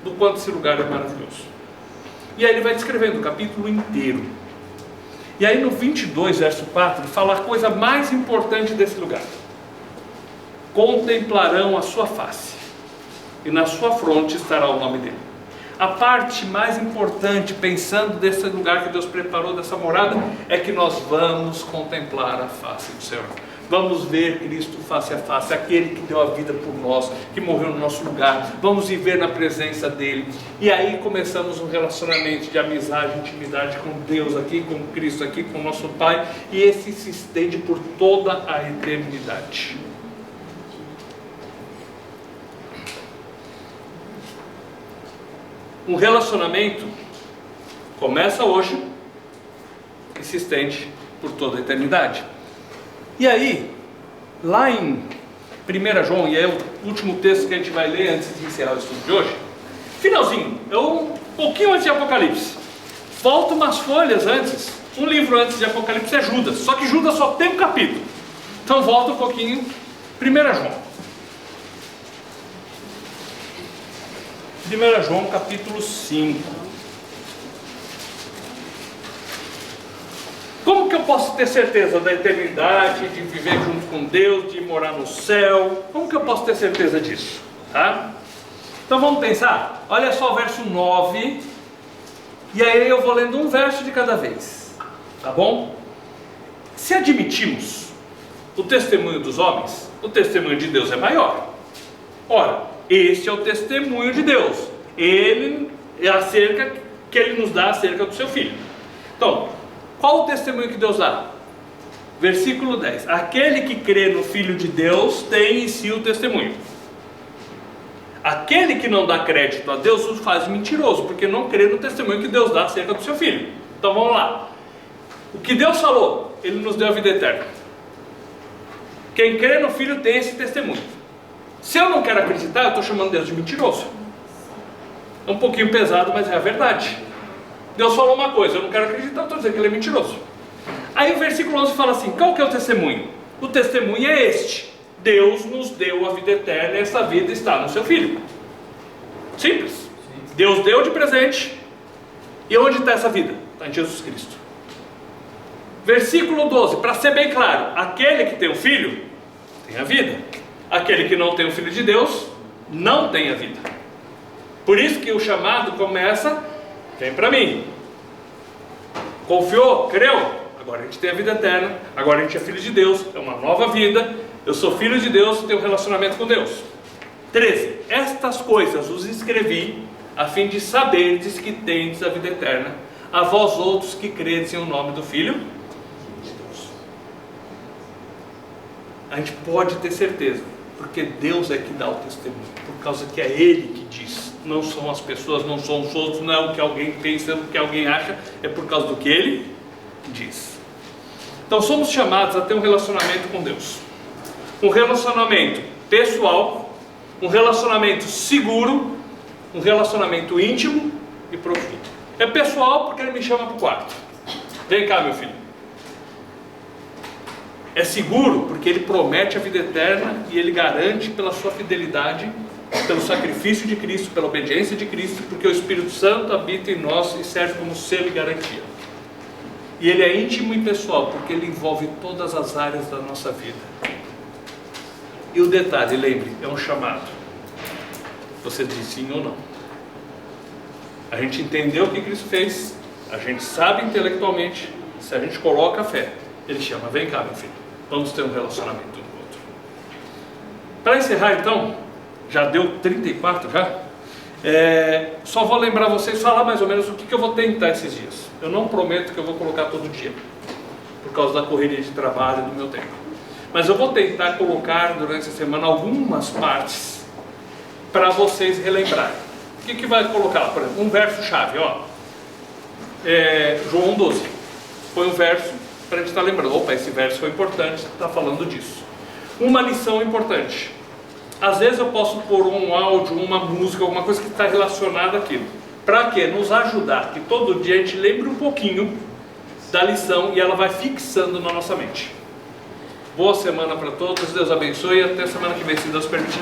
do quanto esse lugar é maravilhoso. E aí ele vai descrevendo o capítulo inteiro. E aí no 22, verso 4, ele fala a coisa mais importante desse lugar: contemplarão a sua face, e na sua fronte estará o nome dele. A parte mais importante, pensando desse lugar que Deus preparou, dessa morada, é que nós vamos contemplar a face do Senhor. Vamos ver Cristo face a face, aquele que deu a vida por nós, que morreu no nosso lugar. Vamos viver na presença dele. E aí começamos um relacionamento de amizade, intimidade com Deus aqui, com Cristo aqui, com o nosso Pai. E esse se estende por toda a eternidade. Um relacionamento começa hoje e se estende por toda a eternidade. E aí, lá em 1 João, e é o último texto que a gente vai ler antes de encerrar o estudo de hoje, finalzinho, é um pouquinho antes de Apocalipse, faltam umas folhas antes, um livro antes de Apocalipse é Judas, só que Judas só tem um capítulo, então volta um pouquinho, 1 João. 1 João capítulo 5. Como que eu posso ter certeza da eternidade, de viver junto com Deus, de morar no céu? Como que eu posso ter certeza disso? Tá? Então vamos pensar, olha só o verso 9, e aí eu vou lendo um verso de cada vez, tá bom? Se admitimos o testemunho dos homens, o testemunho de Deus é maior. Ora, este é o testemunho de Deus, ele é acerca que ele nos dá acerca do seu filho. Então, qual o testemunho que Deus dá? Versículo 10: aquele que crê no Filho de Deus tem em si o testemunho. Aquele que não dá crédito a Deus o faz mentiroso, porque não crê no testemunho que Deus dá acerca do seu filho. Então vamos lá. O que Deus falou, ele nos deu a vida eterna. Quem crê no Filho tem esse testemunho. Se eu não quero acreditar, eu estou chamando Deus de mentiroso. É um pouquinho pesado, mas é a verdade. Deus falou uma coisa, eu não quero acreditar, eu estou dizendo que ele é mentiroso. Aí o versículo 11 fala assim: qual que é o testemunho? O testemunho é este: Deus nos deu a vida eterna e essa vida está no seu Filho. Simples. Deus deu de presente. E onde está essa vida? Está em Jesus Cristo. Versículo 12, para ser bem claro: aquele que tem o Filho, tem a vida. Aquele que não tem o Filho de Deus, não tem a vida. Por isso que o chamado começa: vem para mim. Confiou? Creu? Agora a gente tem a vida eterna, agora a gente é filho de Deus, é uma nova vida. Eu sou filho de Deus e tenho um relacionamento com Deus. 13. Estas coisas os escrevi, a fim de saberdes que tendes a vida eterna, a vós outros que credes em o nome do Filho de Deus. A gente pode ter certeza, porque Deus é que dá o testemunho, por causa que é Ele que diz, não são as pessoas, não são os outros, não é o que alguém pensa, o que alguém acha, é por causa do que Ele diz. Então somos chamados a ter um relacionamento com Deus, um relacionamento pessoal, um relacionamento seguro, um relacionamento íntimo e profundo. É pessoal porque Ele me chama para o quarto, vem cá meu filho. É seguro porque Ele promete a vida eterna e Ele garante pela sua fidelidade, pelo sacrifício de Cristo, pela obediência de Cristo, porque o Espírito Santo habita em nós e serve como selo e garantia. E Ele é íntimo e pessoal porque Ele envolve todas as áreas da nossa vida. E o detalhe, lembre, é um chamado. Você diz sim ou não. A gente entendeu o que Cristo fez, a gente sabe intelectualmente, se a gente coloca a fé, Ele chama, vem cá meu filho, vamos ter um relacionamento um com o outro. Para encerrar então, já deu 34 já, só vou lembrar vocês, falar mais ou menos o que eu vou tentar esses dias. Eu não prometo que eu vou colocar todo dia, por causa da correria de trabalho e do meu tempo. Mas eu vou tentar colocar durante essa semana algumas partes para vocês relembrarem. O que vai colocar lá? Por exemplo, um verso-chave, ó. João 12. Foi um verso para a gente estar lembrando. Opa, esse verso foi importante, está falando disso. Uma lição importante. Às vezes eu posso pôr um áudio, uma música, alguma coisa que está relacionada àquilo. Para quê? Nos ajudar, que todo dia a gente lembre um pouquinho da lição e ela vai fixando na nossa mente. Boa semana para todos, Deus abençoe e até semana que vem, se Deus permitir.